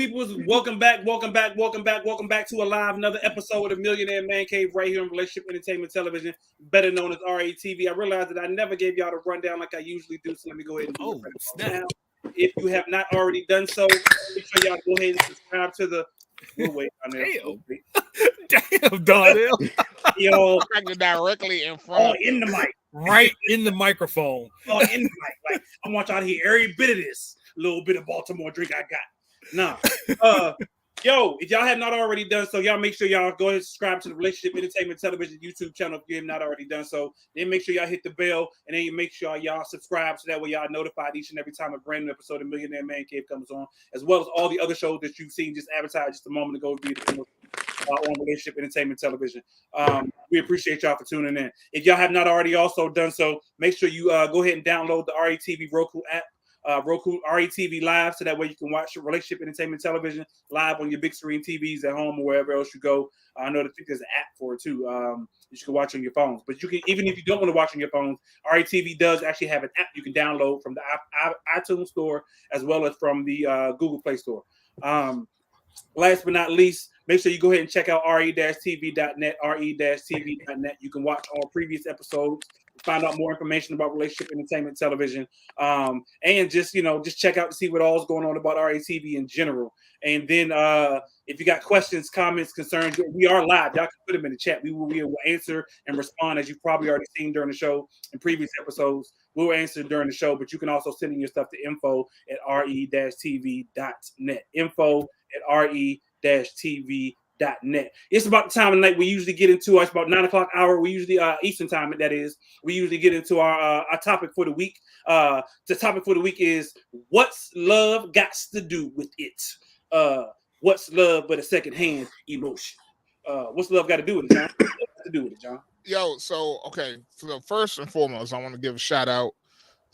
peoples. Welcome back to another episode of Millionaire Man Cave right here on Relationship Entertainment Television, better known as RETV. I realized that I never gave y'all the rundown like I usually do, so let me go ahead and do it now. If you have not already done so, make sure y'all go ahead and subscribe to the. We'll wait on there. Damn, Darnell. Yo, directly in front. In the mic. Right in the microphone. In the mic. Like, I want y'all to hear every bit of this little bit of Baltimore drink I got. Nah. Yo, if y'all have not already done so, y'all make sure y'all go ahead and subscribe to the Relationship Entertainment Television YouTube channel if you have not already done so. Then make sure y'all hit the bell, and then you make sure y'all subscribe so that way y'all notified each and every time a brand new episode of Millionaire Man Cave comes on, as well as all the other shows that you've seen just advertised just a moment ago on Relationship Entertainment Television. We appreciate y'all for tuning in. If y'all have not already also done so, make sure you go ahead and download the RETV Roku app. Roku RETV Live, so that way you can watch Relationship Entertainment Television live on your big screen TVs at home or wherever else you go. I know that there's an app for it too. You can watch on your phones, but you can, even if you don't want to watch on your phones, RETV does actually have an app you can download from the iTunes Store as well as from the Google Play Store. Last but not least, make sure you go ahead and check out re-tv.net, re-tv.net. You can watch all previous episodes, find out more information about Relationship Entertainment Television, and just check out to see what all's going on about RETV in general. And then if you got questions, comments, concerns, we are live. Y'all can put them in the chat. We will answer and respond, as you've probably already seen during the show in previous episodes. We'll answer during the show, but you can also send in your stuff to info@re-tv.net. info@re-tv.net. It's about the time of night we usually get into. It's about 9 o'clock hour. We usually Eastern time, that is. We usually get into our topic for the week. The topic for the week is what's love got to do with it? What's love but a secondhand emotion? What's love got to do with it, John? Yo, so okay. So first and foremost, I want to give a shout out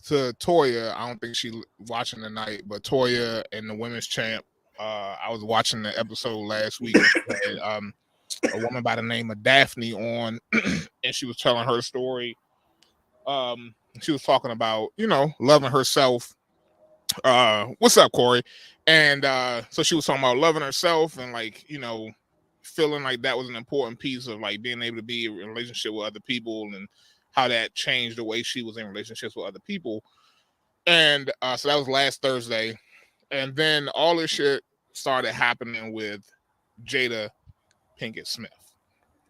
to Toya. I don't think she's watching tonight, but Toya and the women's champ. I was watching the episode last week. Had, a woman by the name of Daphne on, and she was telling her story. She was talking about, loving herself. What's up, Corey? And so she was talking about loving herself and feeling like that was an important piece of being able to be in a relationship with other people and how that changed the way she was in relationships with other people. And so that was last Thursday. And then all this shit started happening with Jada Pinkett Smith,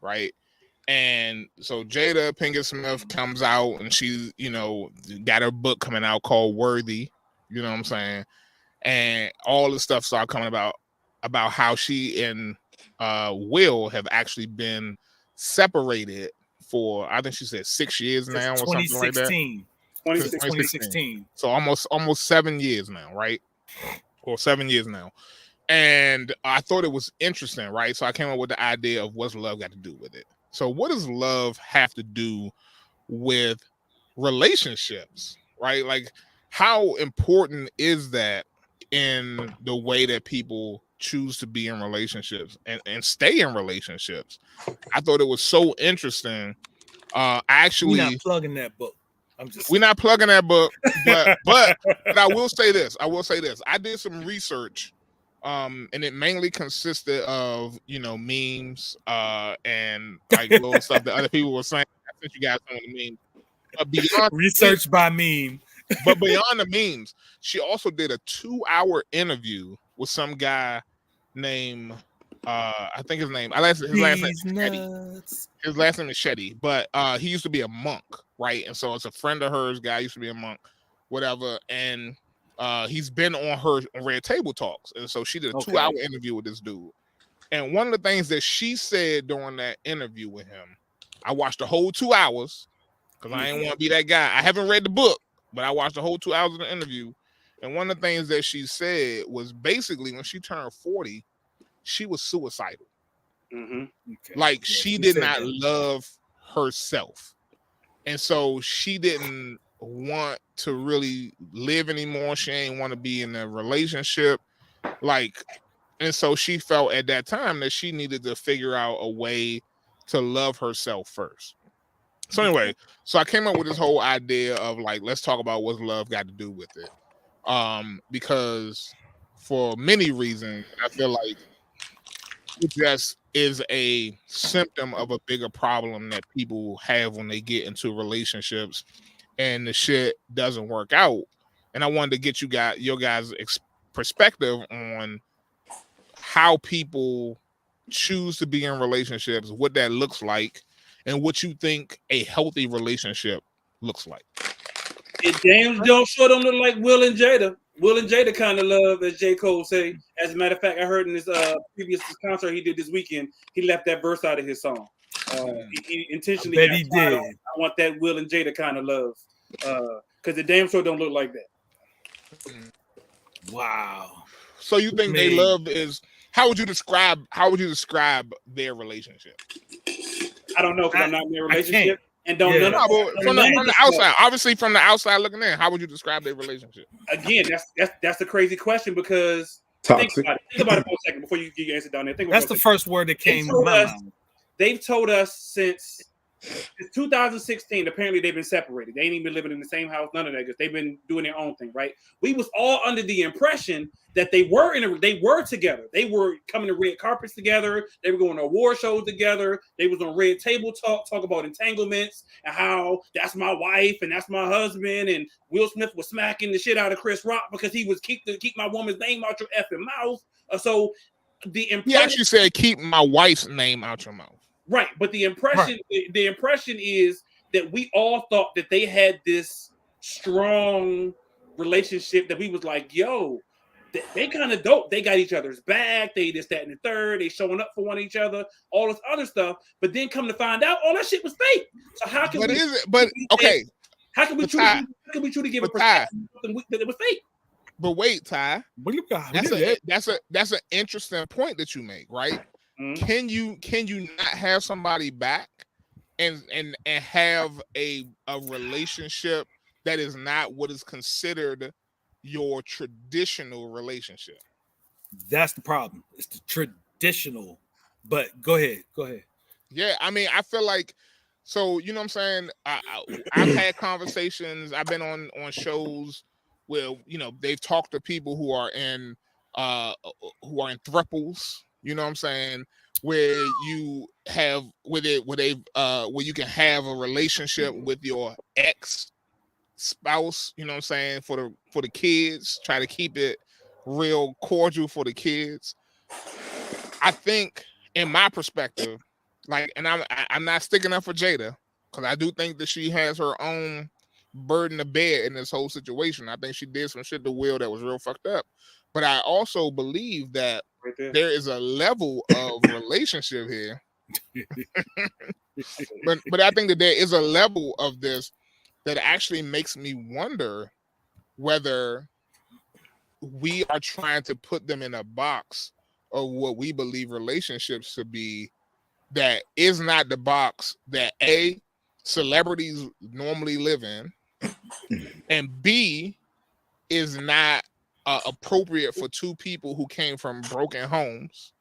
right? And so Jada Pinkett Smith comes out and she, got her book coming out called Worthy, you know what I'm saying? And all this stuff started coming about how she and Will have actually been separated for, I think she said 6 years now or something like that. 2016. So almost 7 years now, right? Or 7 years now. And I thought it was interesting, right? So I came up with the idea of what's love got to do with it. So what does love have to do with relationships, right? Like, how important is that in the way that people choose to be in relationships and stay in relationships? I thought it was so interesting. Actually, we're not plugging that book. We're not plugging that book, but I will say this. I did some research, and it mainly consisted of memes and little stuff that other people were saying. I sent you guys some of the memes. But beyond research by meme. But beyond the memes, she also did a 2-hour interview with some guy named I think his last name is Shetty. His last name is Shetty, but he used to be a monk, right? And so it's a friend of hers. Guy used to be a monk, whatever. And he's been on her Red Table Talks, and so she did a 2-hour interview with this dude. And one of the things that she said during that interview with him, I watched the whole 2 hours because I didn't want to be that guy. I haven't read the book, but I watched the whole 2 hours of the interview. And one of the things that she said was basically when she turned 40, she was suicidal. Like she did not love herself. And so she didn't want to really live anymore. She ain't want to be in a relationship. And so she felt at that time that she needed to figure out a way to love herself first. So anyway, so I came up with this whole idea of let's talk about what's love got to do with it. Because for many reasons. I feel like it just is a symptom of a bigger problem that people have when they get into relationships and the shit doesn't work out. And I wanted to get your guys' perspective on how people choose to be in relationships, what that looks like, and what you think a healthy relationship looks like. It damn sure don't look like Will and Jada. Will and Jada kind of love, as J. Cole say. As a matter of fact, I heard in this previous concert he did this weekend, he left that verse out of his song. He intentionally. I bet he did. I want that Will and Jada kind of love, because it damn sure don't look like that. Wow. So you think they love is? How would you describe their relationship? I don't know, because I'm not in their relationship. And don't from the outside, obviously from the outside looking in, how would you describe their relationship? Again, that's a crazy question because toxic. Think about it for a second before you get your answer down there. That's the first word that came to my mind. They've told us since 2016. Apparently, they've been separated. They ain't even been living in the same house. None of that. Because they've been doing their own thing, right? We was all under the impression that they were together. They were coming to red carpets together. They were going to award shows together. They was on Red Table talk about entanglements and how that's my wife and that's my husband. And Will Smith was smacking the shit out of Chris Rock because he was keep my woman's name out your effing mouth. So the impression, he actually said, "Keep my wife's name out your mouth." Right, but the impression is that we all thought that they had this strong relationship that we was like, yo, they kind of dope. They got each other's back. They this, that, and the third. They showing up for one each other. All this other stuff. But then come to find out, all that shit was fake. So how can How can we truly give a perspective that it was fake? But wait, Ty. That's an interesting point that you make, right? Mm-hmm. Can you not have somebody back and have a relationship that is not what is considered your traditional relationship? That's the problem. It's the traditional. But go ahead. Yeah, I mean, I feel like, so you know what I'm saying. I've had conversations. I've been on shows where they've talked to people who are in thruples. You know what I'm saying? Where you have where you can have a relationship with your ex spouse, you know what I'm saying, for the kids, try to keep it real cordial for the kids. I think, in my perspective, like, and I'm not sticking up for Jada, because I do think that she has her own burden to bear in this whole situation. I think she did some shit to Will that was real fucked up. But I also believe that there is a level of relationship here. but I think that there is a level of this that actually makes me wonder whether we are trying to put them in a box of what we believe relationships to be, that is not the box that A, celebrities normally live in, and B, is not appropriate for two people who came from broken homes,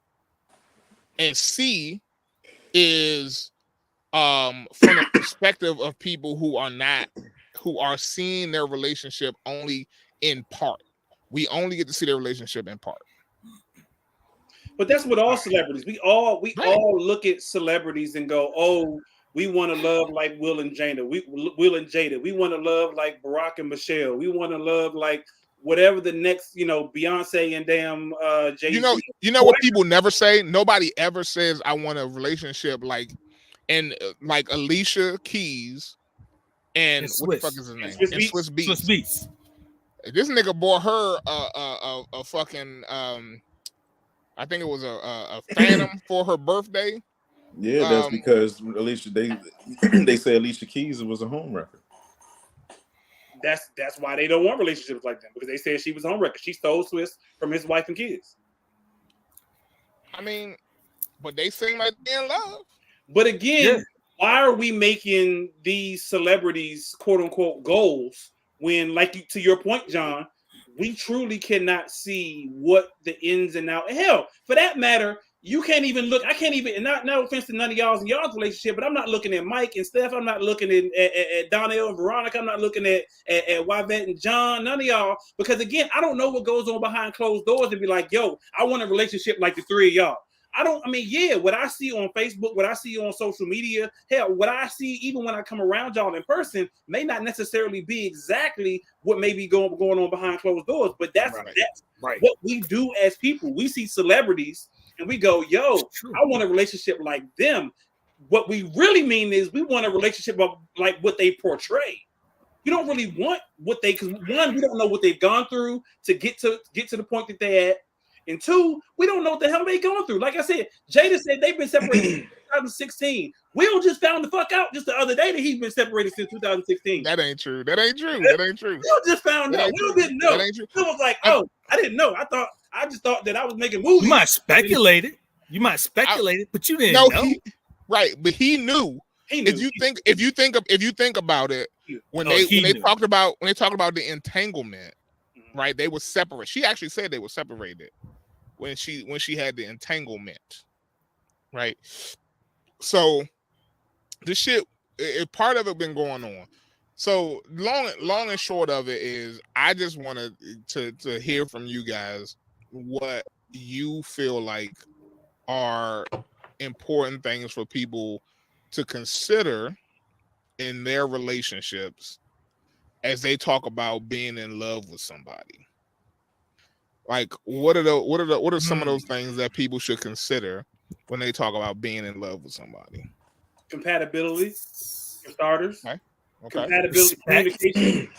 and C, is from the perspective of people who are seeing their relationship only in part. We only get to see their relationship in part. But that's with all celebrities. We all look at celebrities and go, oh, we want to love like Will and Jada. Will and Jada. We want to love like Barack and Michelle. We want to love like whatever the next, Beyonce and damn Jay-Z. You know what people never say? Nobody ever says, I want a relationship like Alicia Keys and what the fuck is his name? Swiss Beats. This nigga bought her a fucking I think it was a Phantom for her birthday. Yeah, that's because Alicia, they say Alicia Keys was a home wrecker. That's why they don't want relationships like that, because they said she was a home wrecker. She stole Swiss from his wife and kids. I mean, but they seem like they're in love. But again, why are we making these celebrities quote unquote goals when, like to your point, John, we truly cannot see what the ins and outs. Hell, for that matter, you can't even look. I can't even. And no offense to none of y'all's relationship, but I'm not looking at Mike and Steph. I'm not looking at Donnell and Veronica. I'm not looking at Yvette and John. None of y'all, because again, I don't know what goes on behind closed doors to be like, yo, I want a relationship like the three of y'all. What I see on Facebook, what I see on social media, hell, what I see even when I come around y'all in person may not necessarily be exactly what may be going on behind closed doors. But that's what we do as people. We see celebrities and we go, yo, I want a relationship like them. What we really mean is we want a relationship of like what they portray. You don't really want what because one, we don't know what they've gone through to get to the point that they're at. And two, we don't know what the hell they going through. Like I said, Jada said they've been separated since 2016. Will just found the fuck out just the other day that he's been separated since 2016. That ain't true. That ain't true. That ain't true. Will just found out. Will didn't know. That ain't true. Will was like, oh, I didn't know. I just thought that I was making movies. You might speculate it. But you didn't know. Right, but he knew. If you think about it, when they talked about the entanglement, right? They were separate. She actually said they were separated when she had the entanglement, right? So this shit, part of it been going on. So long and short of it is, I just wanted to hear from you guys what you feel like are important things for people to consider in their relationships as they talk about being in love with somebody. Like, what are some of those things that people should consider when they talk about being in love with somebody? Compatibility, for starters. Okay. Compatibility, communication,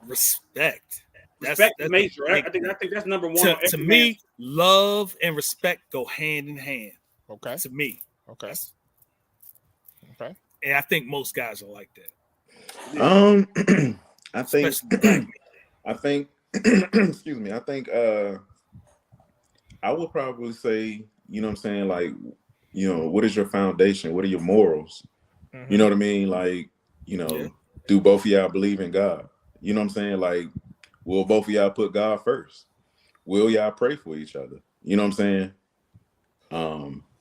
respect. That's major, right? I think that's number one. To me, love and respect go hand in hand. Okay. To me. Okay. Okay. And I think most guys are like that. I think excuse me, I would probably say, you know what I'm saying, like, you know, what is your foundation? What are your morals? You know what I mean? Like, you know, do both of y'all believe in God? You know what I'm saying? Like, will both of y'all put God first? Will y'all pray for each other? You know what I'm saying?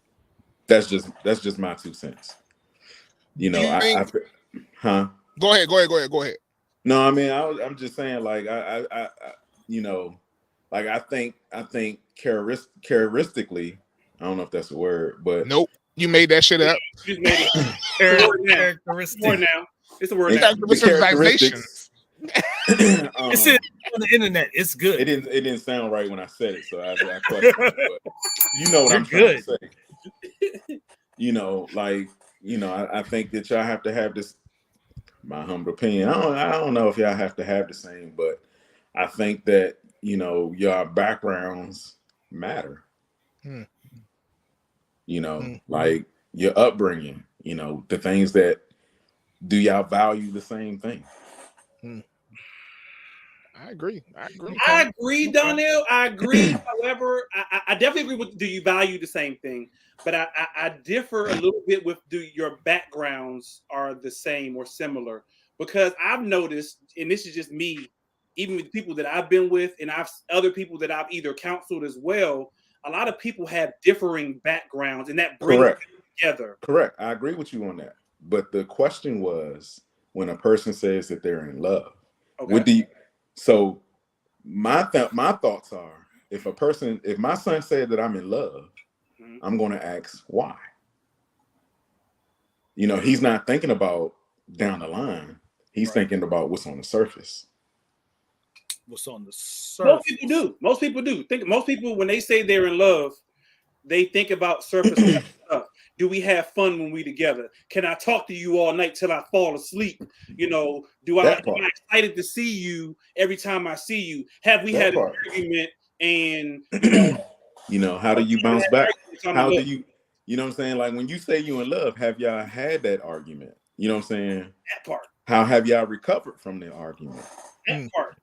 That's just my 2 cents. You know, Go ahead. No, I mean, I'm just saying, like, I you know, like, I think characteristically, I don't know if that's a word, but nope, you made that shit up. You just made it. Characteristic. Now. It's a word now. Characteristics. It's on the internet. It's good. It didn't sound right when I said it, so I questioned it, but you know what I'm trying to say. You know, like, you know, I think that y'all have to have this. My humble opinion. I don't know if y'all have to have the same, but I think that, you know, your backgrounds matter. You know, like your upbringing, you know, the things that do y'all value the same thing. I agree, Donnell. I agree. However, I definitely agree with, do you value the same thing? But I differ a little bit with, do your backgrounds are the same or similar? Because I've noticed, and this is just me, even with people that I've been with, and other people that I've either counseled as well, a lot of people have differing backgrounds, and that brings them together. Correct. I agree with you on that. But the question was, when a person says that they're in love, what do you? So my thoughts are, if my son said that I'm in love, I'm going to ask why. You know, he's not thinking about down the line. He's thinking about what's on the surface. What's on the surface? Most people do. Most people, when they say they're in love, they think about surface stuff. Do we have fun when we together? Can I talk to you all night till I fall asleep? You know, am I excited to see you every time I see you? Have we had an argument? And you know, how do you bounce back? How do you, you know what I'm saying? Like, when you say you in love, have y'all had that argument? You know what I'm saying? That part. How have y'all recovered from the argument? That part.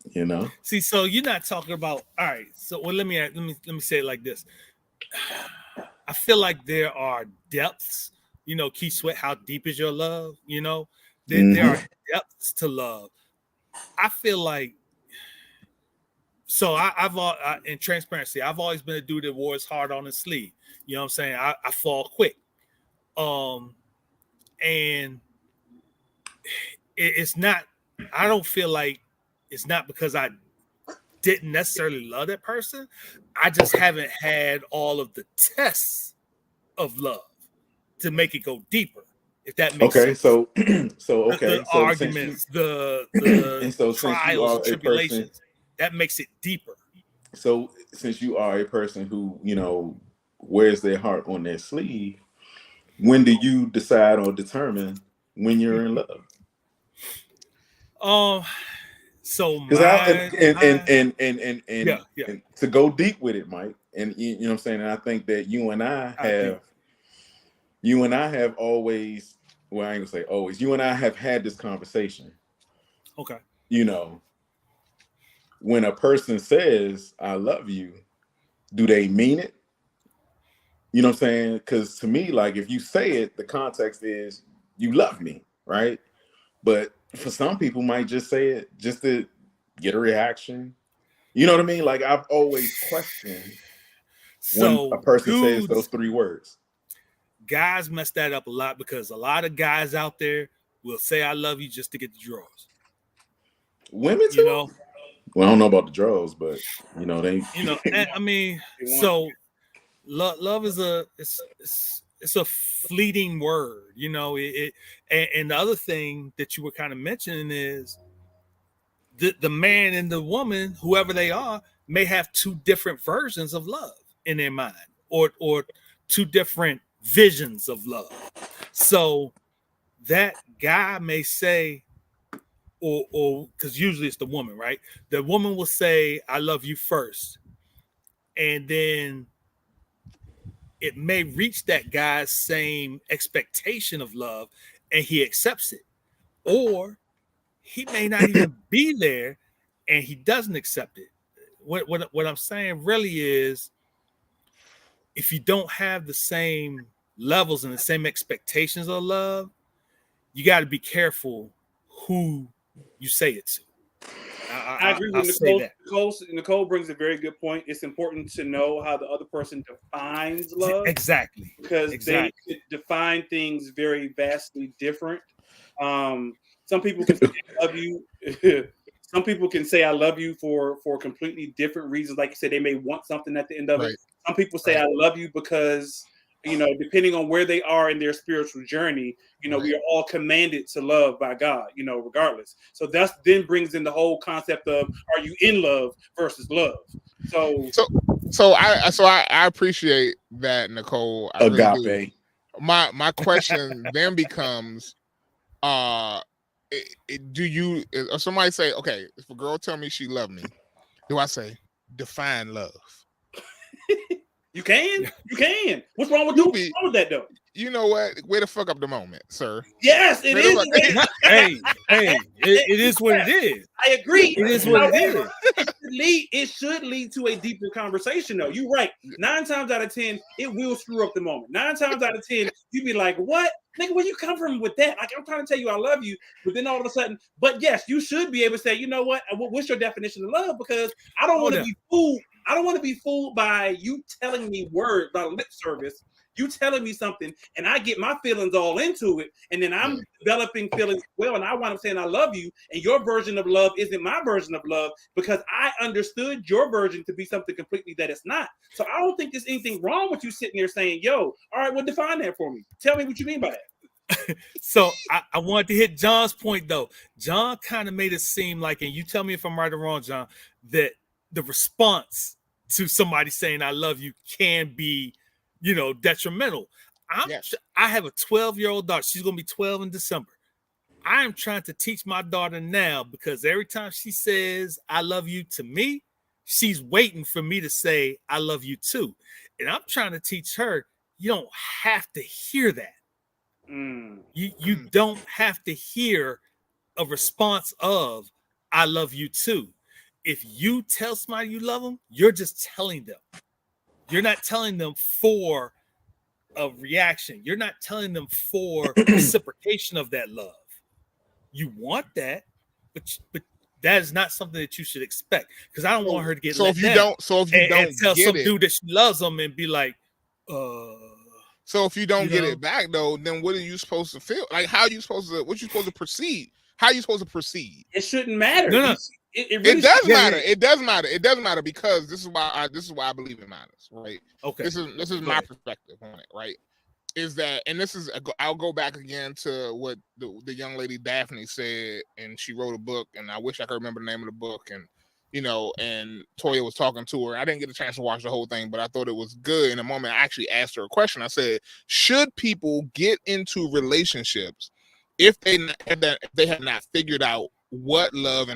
You know? See, so you're not talking about, all right. So let me say it like this. I feel like there are depths, you know, Keith Sweat, how deep is your love? You know, there are depths to love. I feel like So in transparency, I've always been a dude that wore his heart on his sleeve. You know what I'm saying? I fall quick. And it's not, I don't feel like it's not because I didn't necessarily love that person. I just haven't had all of the tests of love to make it go deeper. If that makes sense. The arguments, the and so trials and tribulations, that makes it deeper. So since you are a person who, wears their heart on their sleeve, when do you decide or determine when you're in love? So and to go deep with it, Mike, and you know what I'm saying, and I think that you and I have always, well, I ain't gonna say always, you and I have had this conversation. Okay. When a person says I love you, do they mean it? You know what I'm saying? Because to me, like, if you say it, the context is you love me, right? But for some people might just say it just to get a reaction. You know what I mean? Like, I've always questioned when a person says those 3 words. Guys mess that up a lot because a lot of guys out there will say I love you just to get the draws. Women too? Well, I don't know about the draws, but they. I mean, so love is it's a fleeting word, and the other thing that you were kind of mentioning is the man and the woman, whoever they are, may have 2 different versions of love in their mind, or 2 different visions of love. So that guy may say, or because usually it's the woman, right? The woman will say, I love you first. And then it may reach that guy's same expectation of love and he accepts it. Or he may not even be there and he doesn't accept it. What I'm saying really is, if you don't have the same levels and the same expectations of love, you got to be careful who you say it to. I agree with Nicole brings a very good point. It's important to know how the other person defines love. Exactly. Because they define things very vastly different. Some people can say I love you. Some people can say I love you for completely different reasons. Like you said, they may want something at the end of it. Some people say I love you because, depending on where they are in their spiritual journey, we are all commanded to love by God, regardless. So that then brings in the whole concept of, are you in love versus love? So I appreciate that, Nicole. I Agape. Really do. My question then becomes, do you, or somebody say, okay, if a girl tell me she love me, do I say define love? You can. What's wrong with doing? What's wrong with that though? You know what? Way to fuck up the moment, sir. Yes, it is. It is what it is. I agree. It is what it is. It should lead to a deeper conversation, though. You're right. 9 times out of 10, it will screw up the moment. 9 times out of 10, you be like, "What, nigga? Where you come from with that?" Like, I'm trying to tell you I love you, but then all of a sudden, but yes, you should be able to say, "You know what? What's your definition of love?" Because I don't want to be fooled. I don't want to be fooled by you telling me words by lip service. You telling me something, and I get my feelings all into it, and then I'm developing feelings well, and I wind up saying I love you, and your version of love isn't my version of love because I understood your version to be something completely that it's not. So I don't think there's anything wrong with you sitting there saying, "Yo, all right, well, define that for me. Tell me what you mean by that." So I wanted to hit John's point though. John kind of made it seem like, and you tell me if I'm right or wrong, John, that the response to somebody saying I love you can be, detrimental. I have a 12-year-old daughter. She's going to be 12 in December. I am trying to teach my daughter now, because every time she says I love you to me, she's waiting for me to say I love you too. And I'm trying to teach her, you don't have to hear that. You don't have to hear a response of I love you too. If you tell somebody you love them, you're just telling them. You're not telling them for a reaction. You're not telling them for reciprocation of that love. You want that, but that is not something that you should expect. Because I don't want her to get So let if you down don't, so if you and don't tell get some it, dude that she loves him and be like, so if you don't you get know? it back though, then what are you supposed to feel? Like how are you supposed to? What you supposed to proceed? How are you supposed to proceed? It shouldn't matter. No. It really does shouldn't. matter. It does matter. It does matter because this is why I believe it matters, right? Okay. This is my perspective on it, right? Is that, and this is, I'll go back again to what the young lady Daphne said, and she wrote a book, and I wish I could remember the name of the book, and you know, and Toya was talking to her. I didn't get a chance to watch the whole thing, but I thought it was good. In a moment, I actually asked her a question. I said, should people get into relationships if they have not figured out what love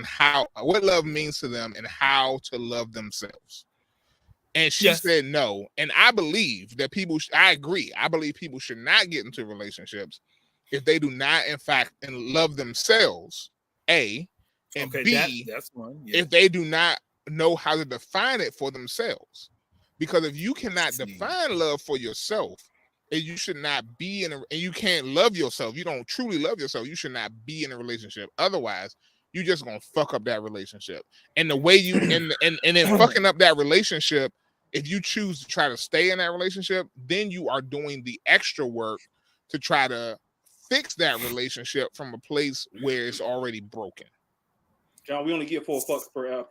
means to them and how to love themselves? And she said no. And I believe that I agree. I believe people should not get into relationships if they do not, in fact, love themselves, A, and B, that's one. Yeah. if they do not know how to define it for themselves. Because if you cannot define love for yourself, and you should not be and you can't love yourself, you don't truly love yourself, you should not be in a relationship. Otherwise, you're just gonna fuck up that relationship. And the way you and then fucking up that relationship, if you choose to try to stay in that relationship, then you are doing the extra work to try to fix that relationship from a place where it's already broken. John, we only get 4 fucks per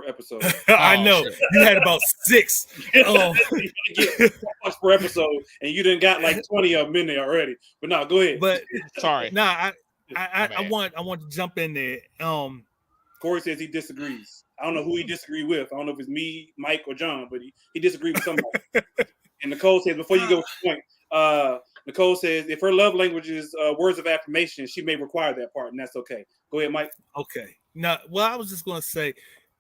episode. I know. You had about 6. Oh. You get 4 fucks per episode, and you done got like 20 of them in there already. But no, go ahead. But sorry. I want to jump in there. Corey says he disagrees. I don't know who he disagreed with. I don't know if it's me, Mike, or John, but he disagreed with somebody. And Nicole says, before you go to the point, Nicole says if her love language is words of affirmation, she may require that part, and that's okay. Go ahead, Mike. Okay. Now, well, I was just going to say,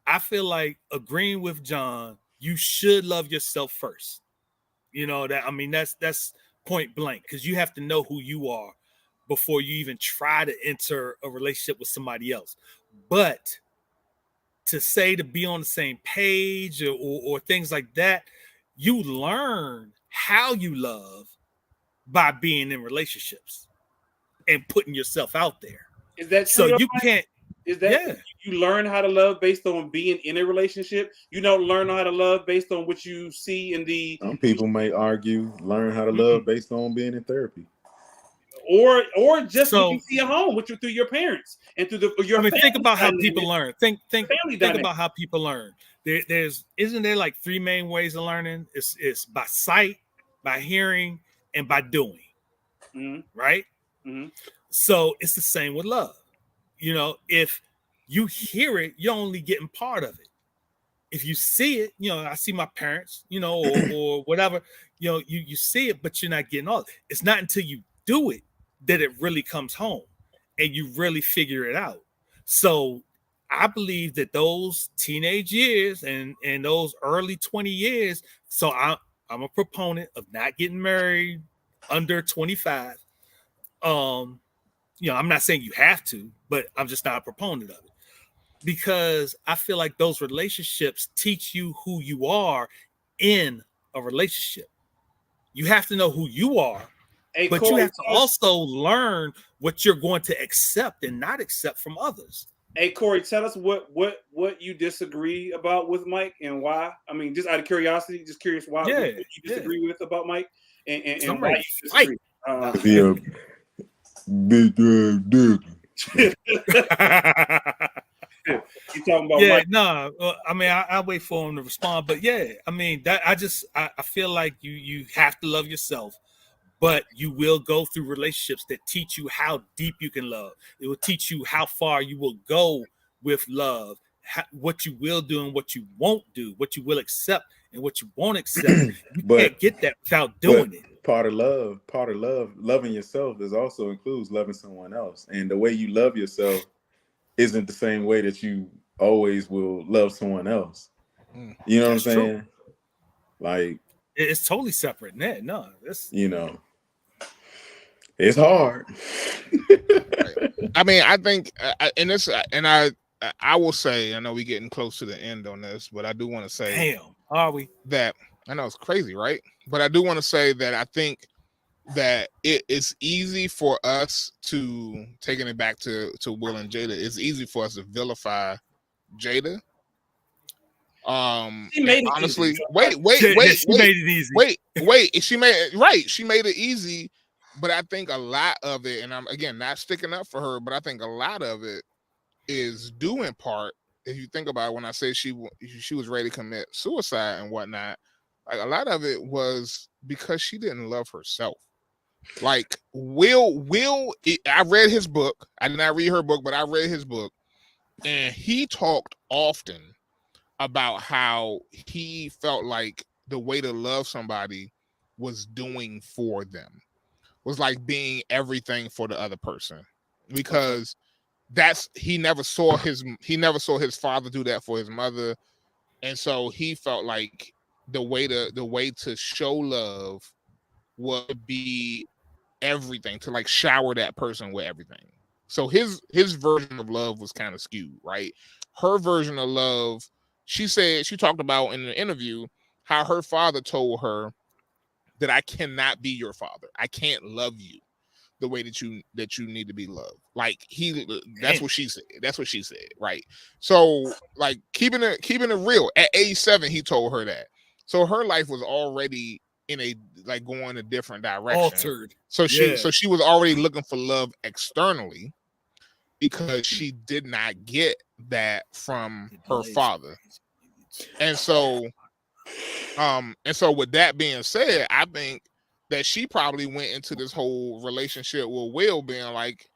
I feel like agreeing with John, you should love yourself first. You know that. I mean, that's point blank, because you have to know who you are before you even try to enter a relationship with somebody else. But to say to be on the same page or things like that, you learn how you love by being in relationships and putting yourself out there. Is that so? true? You can't. Is that you learn how to love based on being in a relationship? You don't learn how to love based on what you see in the. Some people may argue learn how to love based on being in therapy, or just what you see at home, through your parents and through your. I mean, think about how people learn. Think dynamic. about how people learn. Isn't there like 3 main ways of learning? It's by sight, by hearing, and by doing. Mm-hmm. Right. Mm-hmm. So it's the same with love. You know, if you hear it, you're only getting part of it. If you see it, you know, I see my parents, you know, or whatever, you know, you see it, but you're not getting all of it. It's not until you do it that it really comes home and you really figure it out. So I believe that those teenage years and those early 20 years, so I'm a proponent of not getting married under 25. You know, I'm not saying you have to, but I'm just not a proponent of it, because I feel like those relationships teach you who you are in a relationship. You have to know who you are, but Corey, you have to also learn what you're going to accept and not accept from others. Hey, Corey, tell us what you disagree about with Mike and why. I mean, just out of curiosity, just curious why what you disagree with about Mike and why you disagree. Big dick. You talking about Mike? No. I mean, I wait for him to respond, but I mean, that I feel like you have to love yourself, but you will go through relationships that teach you how deep you can love. It will teach you how far you will go with love, what you will do and what you won't do, what you will accept and what you won't accept. You can't get that without doing it. Part of love, loving yourself also includes loving someone else. And the way you love yourself isn't the same way that you always will love someone else. You know what I'm saying? True. Like, it's totally separate. No, you know, it's hard. I mean, I think, I will say, I know we're getting close to the end on this, but I do want to say, damn, are we? That I know it's crazy, right? But I do want to say that I think that it's easy for us to, taking it back to Will and Jada, it's easy for us to vilify Jada. She made it honestly, easy. wait. She made it easy. Wait. She made it right. She made it easy, but I think a lot of it, and I'm again not sticking up for her, but I think a lot of it is due in part. If you think about it, when I say she was ready to commit suicide and whatnot, like a lot of it was because she didn't love herself. Like Will, I read his book. I did not read her book, but I read his book, and he talked often about how he felt like the way to love somebody was doing for them, was like being everything for the other person, because he never saw his father do that for his mother, and so he felt like the way to show love would be everything, to like shower that person with everything. So his version of love was kind of skewed, right? Her version of love, she talked about in the interview how her father told her that I cannot be your father. I can't love you the way that you need to be loved. Like that's what she said. That's what she said, right? So like keeping it real, at age 7, he told her that. So her life was already in a like going a different direction. Altered. So she was already looking for love externally because she did not get that from her father. And so with that being said, I think that she probably went into this whole relationship with Will being like,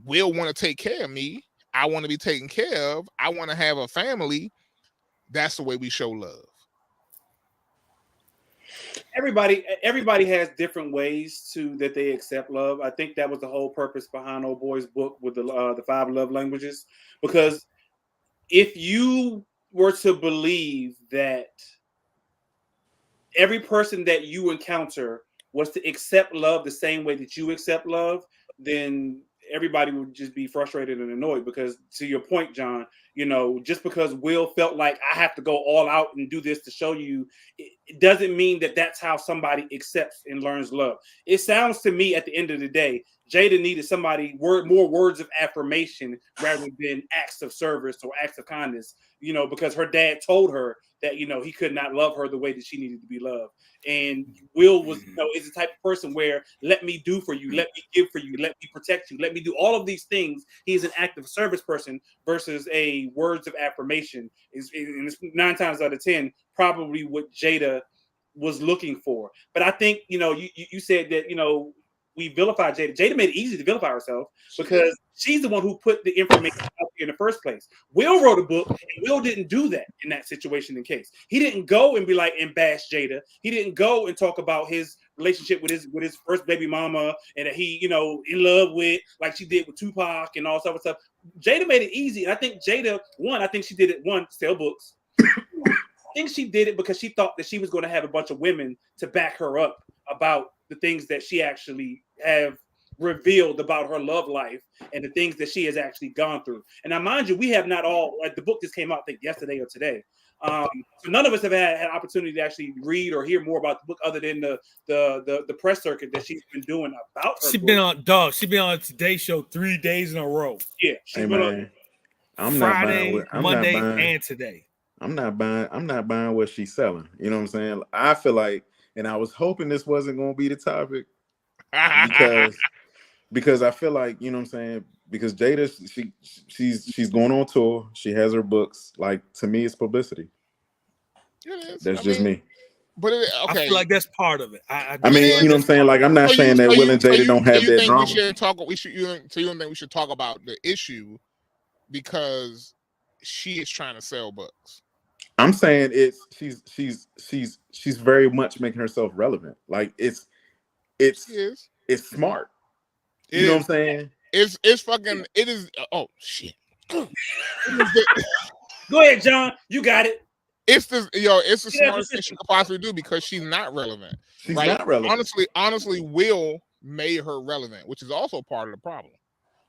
Will want to take care of me. I want to be taken care of. I want to have a family. That's the way we show love. Everybody has different ways that they accept love. I think that was the whole purpose behind Old Boy's book with the 5 love languages, because if you were to believe that every person that you encounter was to accept love the same way that you accept love, then everybody would just be frustrated and annoyed. Because to your point, John, just because Will felt like I have to go all out and do this to show you, it doesn't mean that that's how somebody accepts and learns love. It sounds to me at the end of the day, Jada needed more words of affirmation rather than acts of service or acts of kindness, because her dad told her that, he could not love her the way that she needed to be loved. And Will was, is the type of person where let me do for you, let me give for you, let me protect you, let me do all of these things. He's an active service person versus a words of affirmation. And it's 9 times out of 10 probably what Jada was looking for. But I think, you said that, we vilify Jada. Jada made it easy to vilify herself because she's the one who put the information out there in the first place. Will wrote a book, and Will didn't do that in that situation. In case he didn't go and be like and bash Jada, he didn't go and talk about his relationship with his first baby mama and that he, in love with, like she did with Tupac and all sorts of stuff. Jada made it easy, and I think Jada I think she did it sell books. I think she did it because she thought that she was going to have a bunch of women to back her up about the things that she actually have revealed about her love life and the things that she has actually gone through. And now, mind you, we have not all, like the book just came out, I think yesterday or today. So none of us have had an opportunity to actually read or hear more about the book other than the press circuit that she's been doing about her. She's been on a Today Show 3 days in a row. Yeah, she's been on Friday, Monday, and today. I'm not buying what she's selling. You know what I'm saying? I feel like, and I was hoping this wasn't going to be the topic because I feel like, you know what I'm saying? Because Jada, she's going on tour. She has her books. Like, to me, it's publicity. It is. That's just me. But I feel like that's part of it. I mean, you know what I'm saying? Like, I'm not saying that Will and Jada don't have that drama. So you don't think we should talk about the issue because she is trying to sell books? I'm saying she's very much making herself relevant. Like it's smart. You know what I'm saying? It's fucking. It is. Oh shit. Go ahead, John. You got it. It's the smartest thing she could possibly do because she's not relevant. She's not relevant. Honestly, Will made her relevant, which is also part of the problem.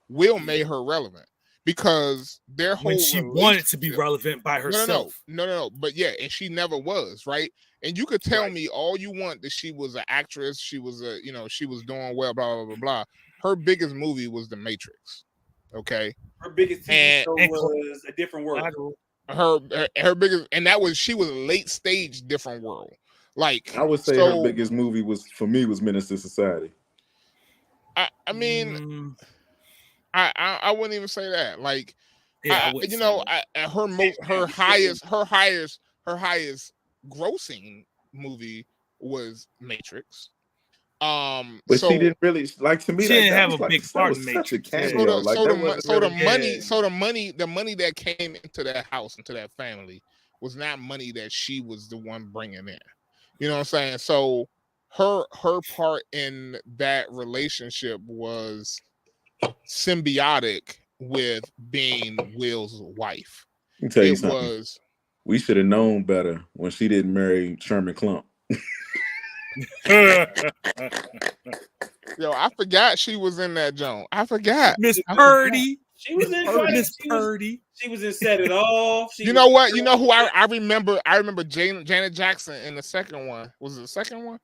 Will made her relevant. Because their whole when she wanted to be relevant by herself. No. But yeah, and she never was, right? And you could tell me all you want that she was an actress, she was she was doing well, blah blah blah blah. Her biggest movie was The Matrix. Okay. Her biggest TV show was A Different World. Her biggest, and that was she was a late stage Different World. Like I would say her biggest movie was Menace to Society. I mean, I wouldn't even say that. Like, yeah, her highest grossing movie was Matrix. But she didn't really like, to me. She didn't have a big part in Matrix. The money that came into that house, into that family, was not money that she was the one bringing in. You know what I'm saying? So her part in that relationship was symbiotic with being Will's wife. Let me tell you something. We should have known better when she didn't marry Sherman Klump. Yo, I forgot she was in that joint. I forgot. Miss Purdy. She was in Miss Purdy. She was in Set It Off. You know what? You know who I remember? I remember Janet Jackson in the second one. Was it the second one?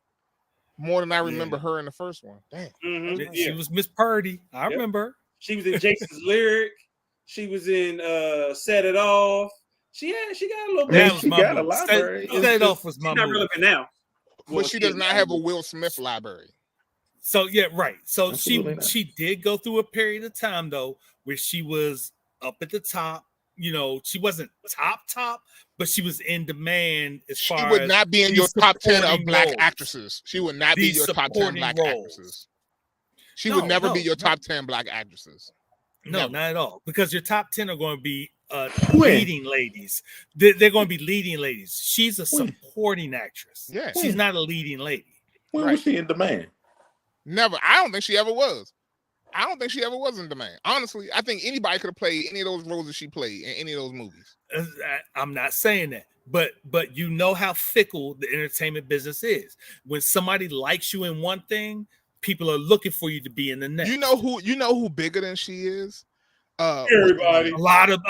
More than I remember her in the first one. Damn. Mm-hmm. She was Miss Purdy. I remember. She was in Jason's Lyric. She was in Set It Off. She got a little bit. She got a library. Set It Off was my not movie. relevant now. But she does not have a Will Smith library. So yeah, right. So Absolutely she did go through a period of time though where she was up at the top. You know, she wasn't top, but she was in demand as far as she would not be in your top 10 of black roles. actresses. She would not be your top 10 black actresses. She would never be your top 10 black actresses. No, Never. not at all. Because your top 10 are going to be leading ladies. They're going to be leading ladies. She's a supporting actress. Yeah. She's not a leading lady. When was she in demand? Never. I don't think she ever was. I don't think she ever was in demand. Honestly, I think anybody could have played any of those roles that she played in any of those movies. I'm not saying that. But you know how fickle the entertainment business is. When somebody likes you in one thing, people are looking for you to be in the next. You know who bigger than she is? Everybody. A lot of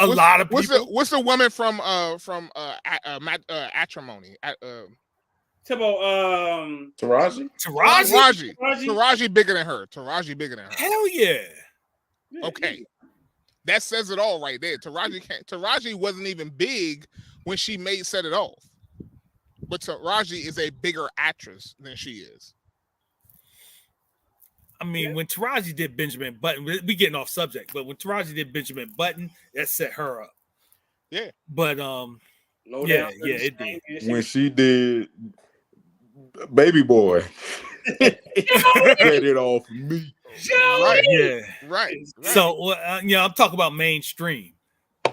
people. What's the woman from Atrimony? Taraji bigger than her. Taraji bigger than her. Hell yeah. Okay. That says it all right there. Taraji wasn't even big when she made Set It Off. But Taraji is a bigger actress than she is. I mean, when Taraji did Benjamin Button, we getting off subject, but when Taraji did Benjamin Button, that set her up. Yeah. But it did. When she did Baby Boy, set it off me. Right. Yeah. Right. So, I'm talking about mainstream.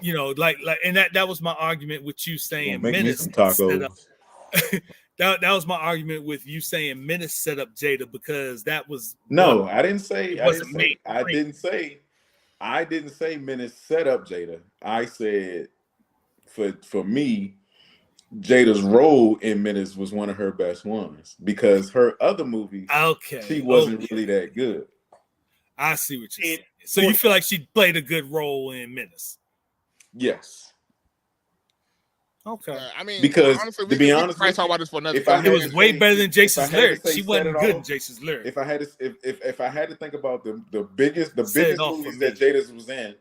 You know, like, and that was my argument with you saying Make me Menace some tacos. That was my argument with you saying Menace set up Jada, because that was I didn't say Menace set up Jada. I said for me, Jada's role in Menace was one of her best ones, because her other movies, she wasn't really that good. I see what you're saying. So you feel like she played a good role in Menace? Yes. Okay. I mean, because honestly, to be honest, talk about this for another it was way better than Jason's Lyric. She wasn't good in Jason's Lyric. If I had to think about the biggest movies that Jada was in,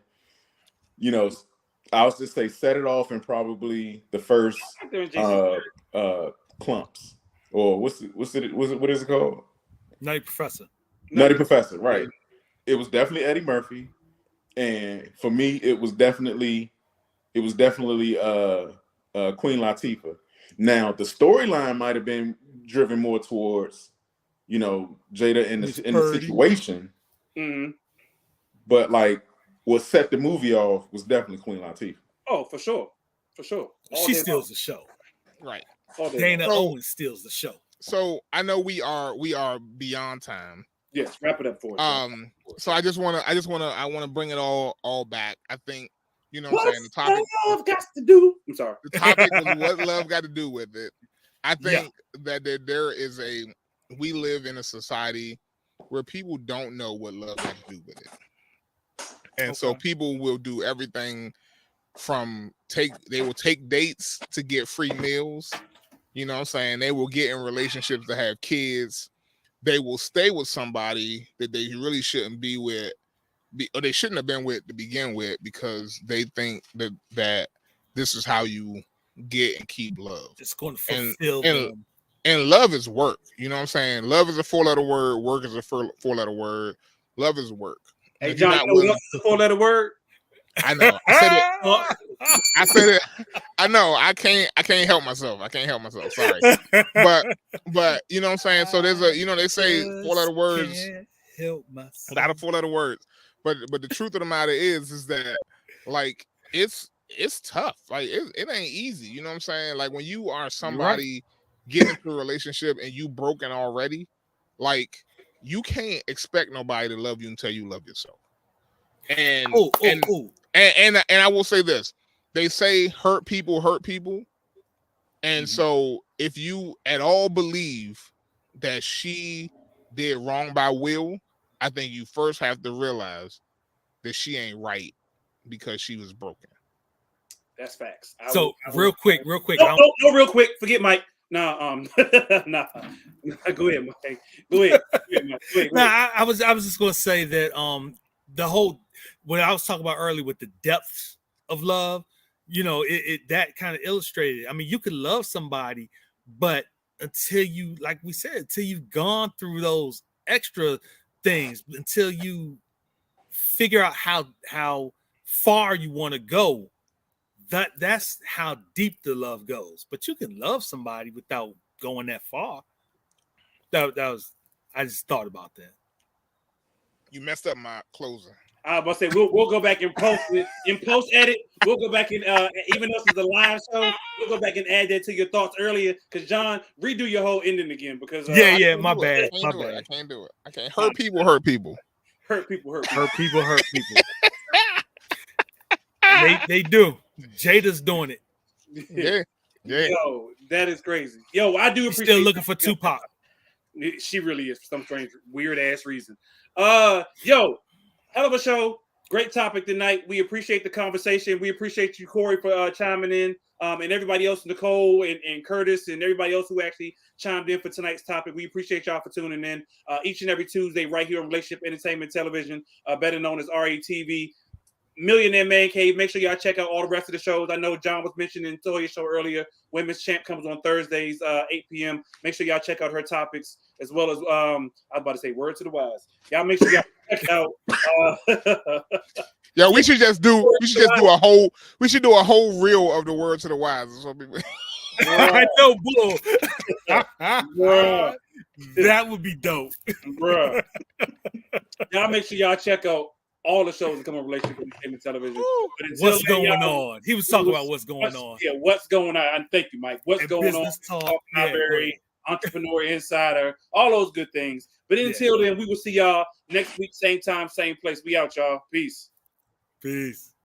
I'll just say Set It Off, and probably the first Clumps, or what is it called? Nutty Professor. Nutty Professor, right? It was definitely Eddie Murphy, and for me, it was definitely Queen Latifah. Now, the storyline might have been driven more towards, Jada in the situation. Mm-hmm. But like, what set the movie off was definitely Queen Latifah. Oh, for sure. She steals the show. Right. Dana Owens steals the show. So I know we are beyond time. Yes, wrap it up for us. So I want to bring it all back. I think, what I'm saying, the topic love got to do. I'm sorry. The topic was what love got to do with it. I think that we live in a society where people don't know what love got to do with it. And so people will do everything from they will take dates to get free meals. You know what I'm saying? They will get in relationships to have kids. They will stay with somebody that they really shouldn't be with, or they shouldn't have been with to begin with, because they think that this is how you get and keep love. It's going to fulfill and them. And love is work. You know what I'm saying? Love is a 4-letter word. Work is a 4-letter word. Love is work. Hey, John, you know what else is a 4-letter word? I know. I said it. I said it. I know. I can't help myself. Sorry. But you know what I'm saying? So there's a, they say 4-letter words. Help myself. Without a 4-letter words. But the truth of the matter is that, like, it's tough. Like, it ain't easy. You know what I'm saying? Like, when you are somebody getting into a relationship and you broken already, like, you can't expect nobody to love you until you love yourself. And I will say this. They say hurt people. And so if you at all believe that she did wrong by will, I think you first have to realize that she ain't right because she was broken. That's facts. Real quick. No, real quick. Forget Mike. Nah. Go ahead, Mike. Go ahead, Mike. I was just gonna say that the whole, what I was talking about earlier with the depths of love, it that kind of illustrated. I mean, you could love somebody, but until you, like we said, until you've gone through those extra things, until you figure out how far you want to go, that's how deep the love goes. But you can love somebody without going that far. That was, I just thought about that. You messed up my closer. I was about to say we'll go back and post it in post edit. We'll go back and even though this is a live show, we'll go back and add that to your thoughts earlier. Because John, redo your whole ending again. Because my bad. I can't do it. I can't. Hurt people. Hurt people. They do. Jada's doing it. Yeah. Yo, that is crazy. Yo, I do appreciate. Still looking for Tupac. She really is for some strange, weird ass reason. Yo, hell of a show. Great topic tonight. We appreciate the conversation. We appreciate you, Corey, for chiming in, and everybody else, Nicole and Curtis, and everybody else who actually chimed in for tonight's topic. We appreciate y'all for tuning in each and every Tuesday right here on Relationship Entertainment Television, better known as RETV. Millionaire Man Cave. Make sure y'all check out all the rest of the shows. I know John was mentioning Toya's show earlier. Women's Champ comes on Thursdays, 8 p.m. Make sure y'all check out her topics, as well as I was about to say Word to the Wise. Y'all make sure y'all check out. Yeah, we should do a whole reel of the Word to the Wise. I know, bull. That would be dope, bruh. Y'all make sure y'all check out all the shows that come on Relationship Entertainment Television. What's going on? He was talking about what's going on. Yeah, what's going on? Thank you, Mike. What's going on? Library, Entrepreneur Insider, all those good things. But until then, we will see y'all next week, same time, same place. We out, y'all. Peace.